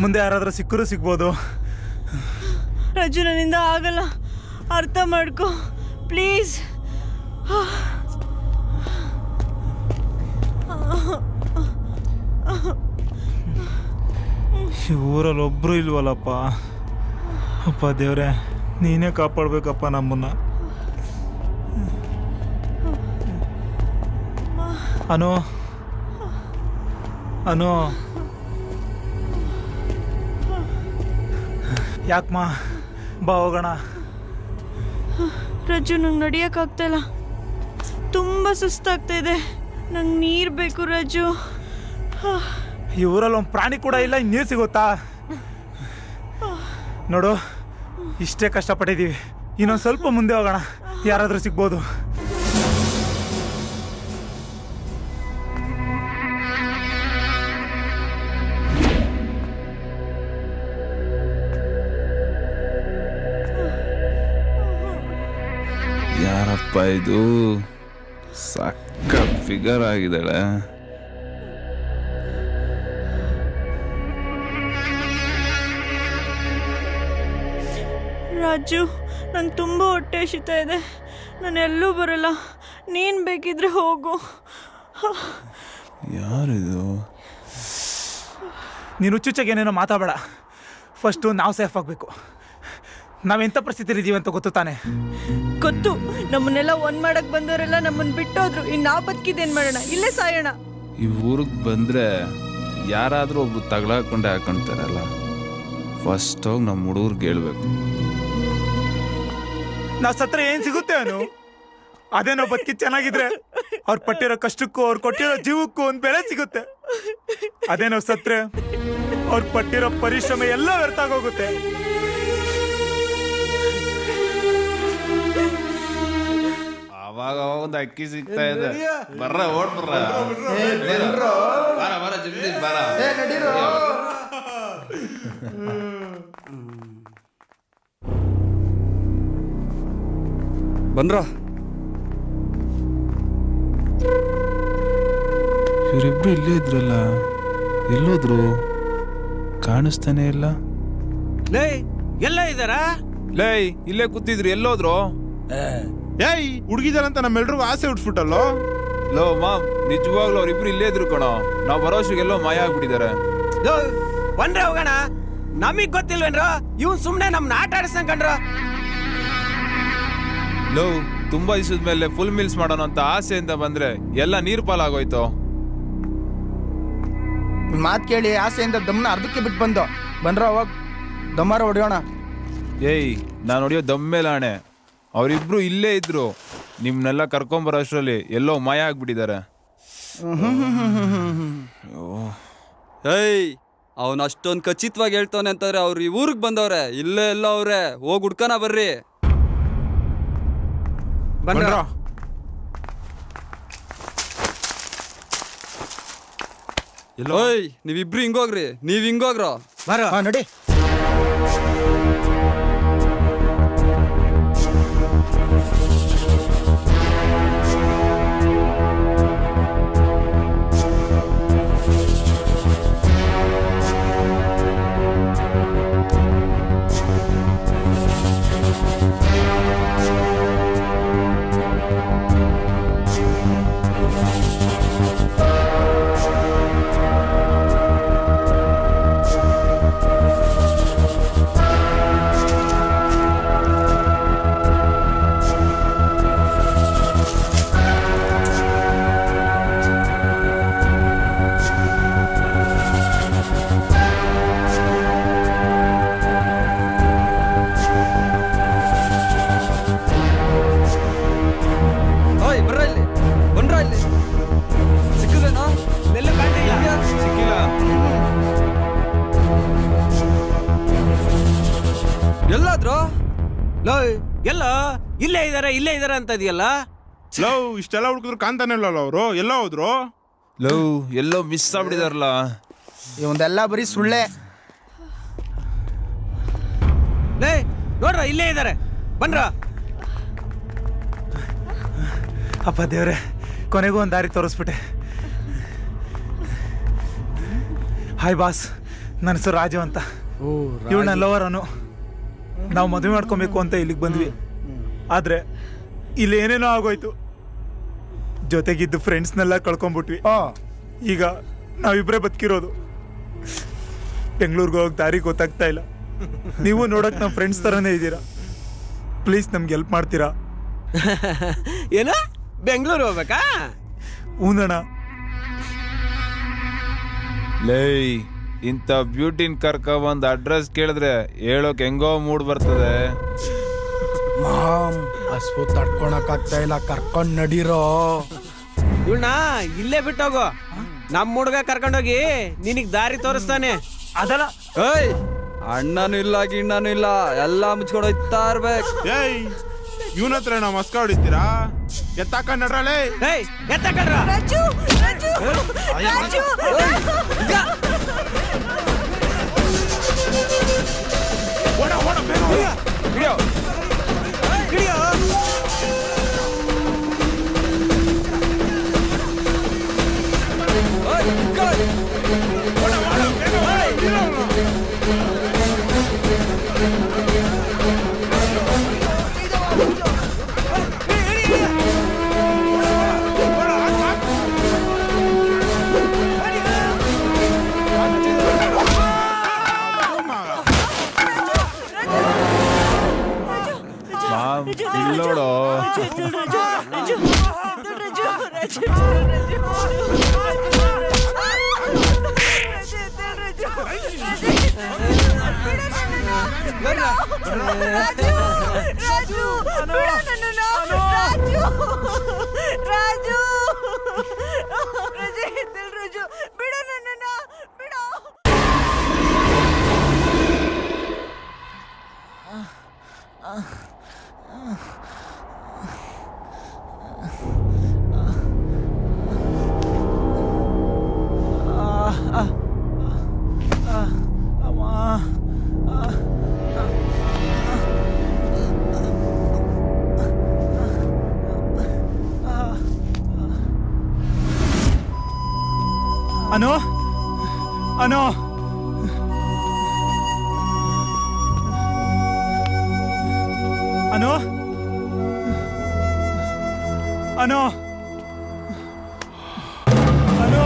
ಮುಂದೆ ಯಾರಾದ್ರೂ ಸಿಕ್ಕರೂ ಸಿಗ್ಬೋದು. ರಜ್ಜು, ನನ್ನಿಂದ ಆಗಲ್ಲ, ಅರ್ಥ ಮಾಡ್ಕೊ ಪ್ಲೀಸ್. ಈ ಊರಲ್ಲಿ ಒಬ್ರು ಇಲ್ವಲ್ಲಪ್ಪ. ಅಪ್ಪ ದೇವ್ರೆ, ನೀನೇ ಕಾಪಾಡ್ಬೇಕಪ್ಪ ನಮ್ಮನ್ನ. ಅನು ಅನು, ಯಾಕಮ್ಮ? ಬಾ ಹೋಗೋಣ. ರಜ್ಜು, ನಂಗೆ ನಡಿಯೋಕ್ಕಾಗ್ತಾ ಇಲ್ಲ, ತುಂಬ ಸುಸ್ತಾಗ್ತಾ ಇದೆ. ನಂಗೆ ನೀರು ಬೇಕು ರಜ್ಜು. ಈ ಊರಲ್ಲಿ ಒಂದು ಪ್ರಾಣಿ ಕೂಡ ಇಲ್ಲ, ನೀರು ಸಿಗುತ್ತಾ? ನೋಡು, ಇಷ್ಟೇ ಕಷ್ಟಪಟ್ಟಿದ್ದೀವಿ, ಇನ್ನೊಂದು ಸ್ವಲ್ಪ ಮುಂದೆ ಹೋಗೋಣ, ಯಾರಾದರೂ ಸಿಗ್ಬೋದು. ಯಾರಪ್ಪ ಇದು? ಸಖತ್ ಫಿಗರ್ ಆಗಿದ್ದಾಳೆ. ರಾಜು, ನಂಗೆ ತುಂಬ ಹೊಟ್ಟೆ ಹಸಿತಾ ಇದೆ. ನಾನು ಎಲ್ಲೂ ಬರಲ್ಲ, ನೀನು ಬೇಕಿದ್ರೆ ಹೋಗು. ಯಾರಿದು? ನೀನು ಹುಚ್ಚುಚ್ಚಾಗಿ ಏನೇನೋ ಮಾತಾಡಬೇಡ. ಫಸ್ಟು ನಾವು ಸೇಫ್ ಆಗಬೇಕು. ನಾವೆಂಥ ಪರಿಸ್ಥಿತಿ ಇದ್ದೀವಿ ಅಂತ ಗೊತ್ತು ತಾನೆ? ಗೊತ್ತು. ನಮ್ಮನ್ನೆಲ್ಲ ಒಂದ್ ಮಾಡಕ್ ಬಂದವರೆಲ್ಲ ನಮ್ಮನ್ನ ಬಿಟ್ಟೋದ್ರು. ಇನ್ನು ನಾವು ಬದುಕಿದ್ದೇನು ಮಾಡೋಣ? ಇಲ್ಲೇ ಸಾಯೋಣ. ಈ ಊರಿಗೆ ಬಂದರೆ ಯಾರಾದರೂ ಒಬ್ರು ತಗಲಾಕೊಂಡೆ ಹಾಕೊಳ್ತಾರಲ್ಲ, ಫಸ್ಟ್ ಹೋಗಿ ನಮ್ಮ ಹುಡುಗರಿಗೆ ಹೇಳ್ಬೇಕು. ನಾವು ಸತ್ರ ಏನು ಸಿಗುತ್ತೆ ಅನು? ಅದೇ ನಾವು ಬದುಕಿ ಚೆನ್ನಾಗಿದ್ರೆ ಅವ್ರು ಪಟ್ಟಿರೋ ಕಷ್ಟಕ್ಕೂ ಅವ್ರು ಕೊಟ್ಟಿರೋ ಜೀವಕ್ಕೂ ಒಂದು ಬೆಲೆ ಸಿಗುತ್ತೆ. ಅದೇ ನಾವು ಸತ್ರೆ ಅವ್ರು ಪಟ್ಟಿರೋ ಪರಿಶ್ರಮ ಎಲ್ಲ ವ್ಯರ್ಥ ಆಗೋಗುತ್ತೆ. ಅವ ಅವಾಗ ಒಂದು ಅಕ್ಕಿ ಸಿಗ್ತಾ ಇದೆ. ಬರ್ರ ಓಡ್ ಬರ್ರ ಬರ ಜಲ್ದಿ ಬರ. ಬಂದ್ರ ಇವರಿಬ್ರು ಇಲ್ಲೇ ಇದ್ರಲ್ಲ, ಎಲ್ಲೋದ್ರು ಕಾಣಿಸ್ತಾನೆ ಇಲ್ಲ. ಲೇ ಎಲ್ಲ ಇದಾರ? ಲೇ ಇಲ್ಲೇ ಕೂತಿದ್ರು, ಎಲ್ಲೋದ್ರು? ಏಯ್ ಹುಡುಗಿದಾರಂತ ನಮ್ಮೆಲ್ರಿಗೂ ಆಸೆ ಉಟ್ಬಿಟ್ಟಲ್ಲೋ. ಲೋ ಮಾಮ್, ನಿಜವಾಗ್ಲೂ ಅವ್ರಿಬ್ರು ಇಲ್ಲೇ ಇದ್ರು ಕಣೋ. ನಾವ್ ಬರೋಷ್ಗೆಲ್ಲೋ ಮಾಯ ಆಗ್ಬಿಟ್ಟಿದ್ದಾರೆ. ಬಂದ್ರೆ ಹೋಗೋಣ. ನಮಗ್ ಗೊತ್ತಿಲ್ವೇನ್ರ ಇವ್ನ್ ಸುಮ್ನೆ ನಮ್ನ ಆಟ ಆಡಿಸ್ಕೊಂಡ್ರ. ಲೋ ತುಂಬಾ ದಿವಸದ ಮೇಲೆ ಫುಲ್ ಮೀಲ್ಸ್ ಮಾಡೋಣ ಅಂತ ಆಸೆಯಿಂದ ಬಂದ್ರೆ ಎಲ್ಲ ನೀರ್ ಪಾಲಾಗೋಯ್ತು. ಮಾತ್ ಕೇಳಿ ಆಸೆಯಿಂದ ದಮ್ನ ಅರ್ಧಕ್ಕೆ ಬಿಟ್ಟು ಬಂದು ಬಂದ್ರ ಅವಾಗ ದಮ್ಮಾರ ಹೊಡೆಯೋಣ. ಏಯ್ ನಾನು ಹೊಡಿಯೋ ದಮ್ಮೇಲೆ ಆಣೆ, ಅವರಿಬ್ರು ಇಲ್ಲೇ ಇದ್ರು. ನಿಮ್ನೆಲ್ಲ ಕರ್ಕೊಂಬರೋ ಅಷ್ಟರಲ್ಲಿ ಎಲ್ಲೋ ಮಾಯ ಆಗ್ಬಿಟ್ಟಿದ್ದಾರೆ. ಏಯ್ ಅವನ್ ಅಷ್ಟೊಂದು ಖಚಿತವಾಗಿ ಹೇಳ್ತಾನೆ ಅಂತಂದ್ರೆ ಅವ್ರು ಈ ಊರಿಗೆ ಬಂದವ್ರೆ, ಇಲ್ಲೇ ಎಲ್ಲ ಅವ್ರೆ. ಹೋಗಿ ಹುಡ್ಕನ ಬರ್ರಿ. ಬಂದ್ರ ಓಯ್ ನೀವಿಬ್ರು ಹಿಂಗೋಗ್ರಿ, ನೀವ್ ಹಿಂಗೋಗ್ರ ಬರ ನಡಿ. ಎಲ್ಲಾದ್ರು ಎಲ್ಲ ಇಲ್ಲೇ ಇದಾರೆ ಅಂತ ಇದೆಯಲ್ಲ. ಲವ್ ಇಷ್ಟೆಲ್ಲ ಹುಡುಕಿದ್ರು ಕಾಣ್ತಾನೆ ಇಲ್ಲಲ್ಲ ಅವರು, ಎಲ್ಲ ಹೋದ್ರು? ಲವ್ ಎಲ್ಲೋ ಮಿಸ್ ಆಗ್ಬಿಟ್ಟಿದಾರಲ್ಲ. ಇವಂದೆಲ್ಲ ಬರೀ ಸುಳ್ಳೆ. ನೋಡ್ರ ಇಲ್ಲೇ ಇದಾರೆ, ಬನ್ರ. ಅಪ್ಪ ದೇವ್ರೆ, ಕೊನೆಗೂ ಒಂದು ದಾರಿ ತೋರಿಸ್ಬಿಟ್ಟೆ. ಹಾಯ್ ಬಾಸ್, ನನ್ನ ಹೆಸರು ರಾಜು ಅಂತ. ಇವಳು ನನ್ನ ಲವರ್ ಅನು. ನಾವು ಮದುವೆ ಮಾಡ್ಕೊಬೇಕು ಅಂತ ಇಲ್ಲಿಗೆ ಬಂದ್ವಿ. ಆದ್ರೆ ಇಲ್ಲಿ ಏನೇನೋ ಆಗೋಯ್ತು. ಜೊತೆಗಿದ್ದು ಫ್ರೆಂಡ್ಸ್ನೆಲ್ಲ ಕಳ್ಕೊಂಡ್ಬಿಟ್ವಿ. ಈಗ ನಾವಿಬ್ಬರೇ ಬದುಕಿರೋದು. ಬೆಂಗಳೂರಿಗೆ ಹೋಗಿ ದಾರಿ ಗೊತ್ತಾಗ್ತಾ ಇಲ್ಲ. ನೀವು ನೋಡಕ್ ನಮ್ಮ ಫ್ರೆಂಡ್ಸ್ ಥರನೇ ಇದ್ದೀರಾ. ಪ್ಲೀಸ್ ನಮ್ಗೆ ಹೆಲ್ಪ್ ಮಾಡ್ತೀರಾ? ಏನ ಬೆಂಗಳೂರು ಹೋಗ್ಬೇಕಾ? ಹೂನಣ್ಣ. ಲೈ ಇಂಥ ಬ್ಯೂಟಿನ್ ಕರ್ಕ ಬಂದ್ ಅಡ್ರೆಸ್ ಕೇಳಿದ್ರೆ ಹೇಳೋಕ್ ಹೆಂಗೋ ಮೂಡ್ ಬರ್ತದೆ. ಮಾಮ್ ಹಸ್ವು ತಡ್ಕೊಳಕ್ ಆಗ್ತಾ ಇಲ್ಲ, ಕರ್ಕೊಂಡ್ ನಡೀರೋ. ಇವಳನ್ನ ಇಲ್ಲೇ ಬಿಟ್ಟೋಗು. ನಮ್ಮ ಹುಡುಗ ಕರ್ಕೊಂಡೋಗಿ ನಿನಗ್ ದಾರಿ ತೋರಿಸ್ತಾನೆ. ಅದಲ್ಲ ಏಯ್ ಅಣ್ಣನೂ ಇಲ್ಲ ಗಿಣ್ಣನೂ ಇಲ್ಲ, ಎಲ್ಲ ಮುಚ್ಕೊಂಡು ಹೋಯ್ತಾ ಇರ್ಬೇಕು. ಏಯ್ ಇವನ ಹತ್ರ ನಾವು ಮಸ್ಕ ಹೊಡಿತೀರಾ? ಎತ್ತಾಕೊಂಡ್ ನಡ್ರಲೇ. ಏಯ್ ಎತ್ತಾಕೊಂಡ್ರ. ರಾಜು ರಾಜು ರಾಜು ಓಡ ಓಡ ಬೇಗ ಹಿಡಿಯೋ ಹಿಡಿಯೋ. ಇಲ್ಲೋಡೋ ಅನು ಅನು ಅನು ಅನು ಅನು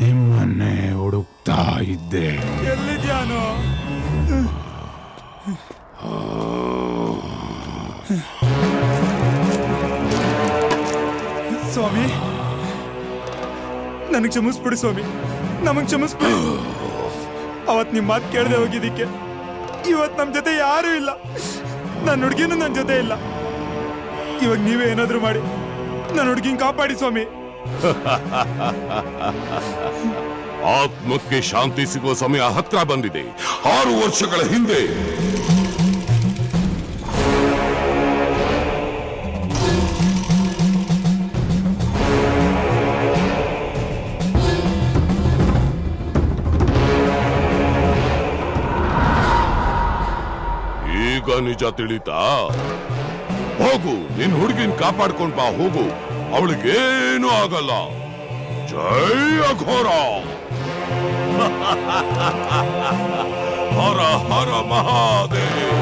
ನಿಮ್ಮನ್ನೇ ಹುಡುಕ್ತಾ ಇದ್ದೆ. ಎಲ್ಲಿದ್ಯಾನು? ಸ್ವಾಮಿ ನನಗೆ ಕ್ಷಮಿಸ್ಬಿಡಿ ಸ್ವಾಮಿ, ನಮಗ್ ಕ್ಷಮಿಸ್ಬಿಡಿ. ಅವತ್ ನಿಮ್ ಮಾತು ಕೇಳದೆ ಹೋಗಿದ್ದಕ್ಕೆ ಇವತ್ ನಮ್ ಜೊತೆ ಯಾರು ಇಲ್ಲ, ನನ್ನ ಹುಡುಗಿನೂ ನನ್ನ ಜೊತೆ ಇಲ್ಲ. ಇವಾಗ ನೀವೇ ಏನಾದ್ರು ಮಾಡಿ ನನ್ನ ಹುಡುಗಿನ ಕಾಪಾಡಿ ಸ್ವಾಮಿ. ಆತ್ಮಕ್ಕೆ ಶಾಂತಿ ಸಿಗುವ ಸಮಯ ಹತ್ರ ಬಂದಿದೆ. 6 ವರ್ಷಗಳ ಹಿಂದೆ ಈಗ ನಿಜ ತಿಳಿತಾ? ಹೋಗು, ನಿನ್ ಹುಡುಗಿನ ಕಾಪಾಡ್ಕೊಂಡ್ ಬಾ, ಹೋಗು, ಅವಳಿಗೇನು ಆಗಲ್ಲ. ಜೈ ಅಘೋರ. ಹರ ಹರ ಮಹಾದೇವ.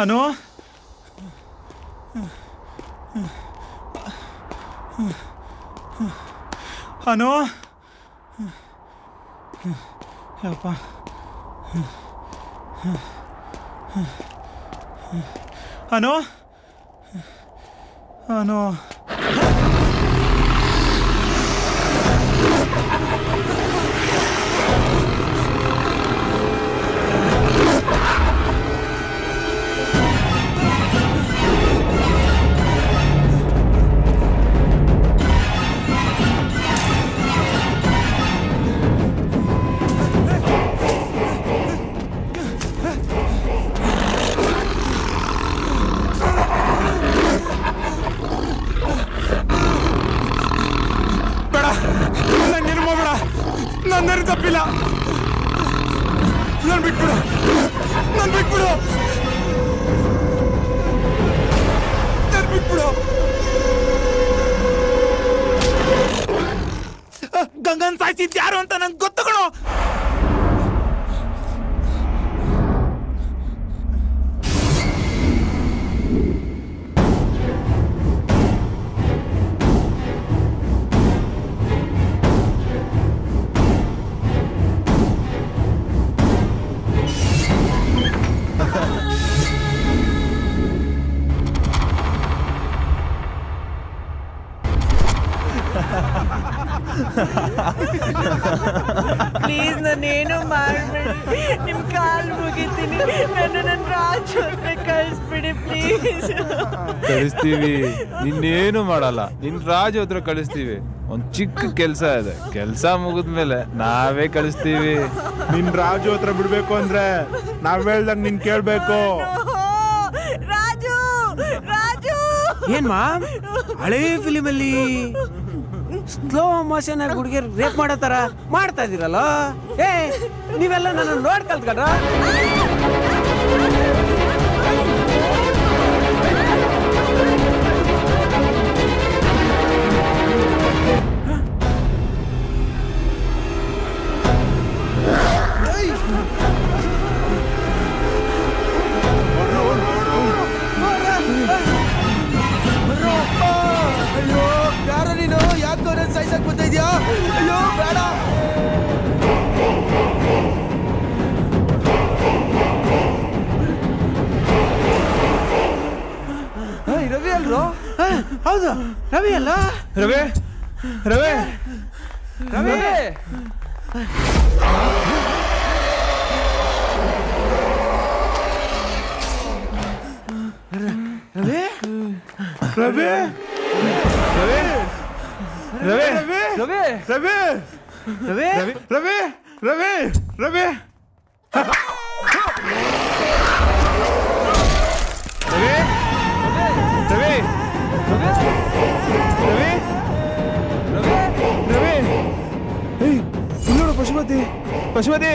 ಅನು ಅನು ಯಪ್ಪ ಅನು ಅನು ನನ್ನೇನು ತಪ್ಪಿಲ್ಲ, ನನ್ ಬಿಟ್ಬಿಡು, ನನ್ ಬಿಟ್ಬಿಡು, ನನ್ ಬಿಟ್ಬಿಡು. ಗಂಗನ್ ಸಾಯಿಸಿದ್ ಯಾರು ಅಂತ ನಂಗೆ ಗೊತ್ತು ಕಣೋ. ಪ್ಲೀಸ್ ನಾನೇನು ಮಾಡ್ಬೇಡಿ, ನಿಮ್ ಕಾಲ್ ಮುಗಿತೀನಿ, ನನ್ನ ರಾಜ್ ಹತ್ರ ಕಳಿಸ್ಬಿಡಿ ಪ್ಲೀಸ್. ಕಳಿಸ್ತೀವಿ, ನಿನ್ನೇನು ಮಾಡಲ್ಲ, ನಿನ್ ರಾಜ್ ಹತ್ರ ಕಳಿಸ್ತೀವಿ. ಒಂದ್ ಚಿಕ್ಕ ಕೆಲ್ಸ ಇದೆ, ಕೆಲ್ಸ ಮುಗಿದ್ಮೇಲೆ ನಾವೇ ಕಳಿಸ್ತೀವಿ. ನಿನ್ ರಾಜು ಹತ್ರ ಬಿಡ್ಬೇಕು ಅಂದ್ರೆ ನಾವ್ ಹೇಳ್ದಂಗ್ ನಿನ್ ಕೇಳ್ಬೇಕು. ರಾಜು ರಾಜು ಏನ್ ಮಾ ಹಳೇ ಫಿಲಿಮ್ ಅಲ್ಲಿ ಸ್ಲೋ ಮೋಷನ್ ಆಗಿ ಹುಡುಗಿಯರ್ ರೇಪ್ ಮಾಡೋ ತರ ಮಾಡ್ತಾ ಇದೀರಲ್ಲ. ಏ ನೀವೆಲ್ಲ ನನ್ನ ನೋಡ್ ಕಲ್ತ್ಕೊಂಡ್ರ? ಅಯ್ಯೋ ಯಾರೋ ನೀನು, ಯಾಕೋ ನನ್ನ ಸೈಸಕ್ ಬರ್ತಾ ಇದೆಯಾ? ಅಯ್ಯೋ ಬೇಡ. ರವಿ ಅಲ್ರೋ? ಹೌದು ರವಿ ಅಲ್ಲ. ರವಿ ರವಿ ರವಿ ರವಿ ರವಿ ರವಿ ರವಿ ರವಿ ರವಿ ರವಿ ರವಿ ರವಿ ರವಿ ರವಿ ಏಯ್ ನೋಡು ಪಶುಪತಿ ಪಶುಪತಿ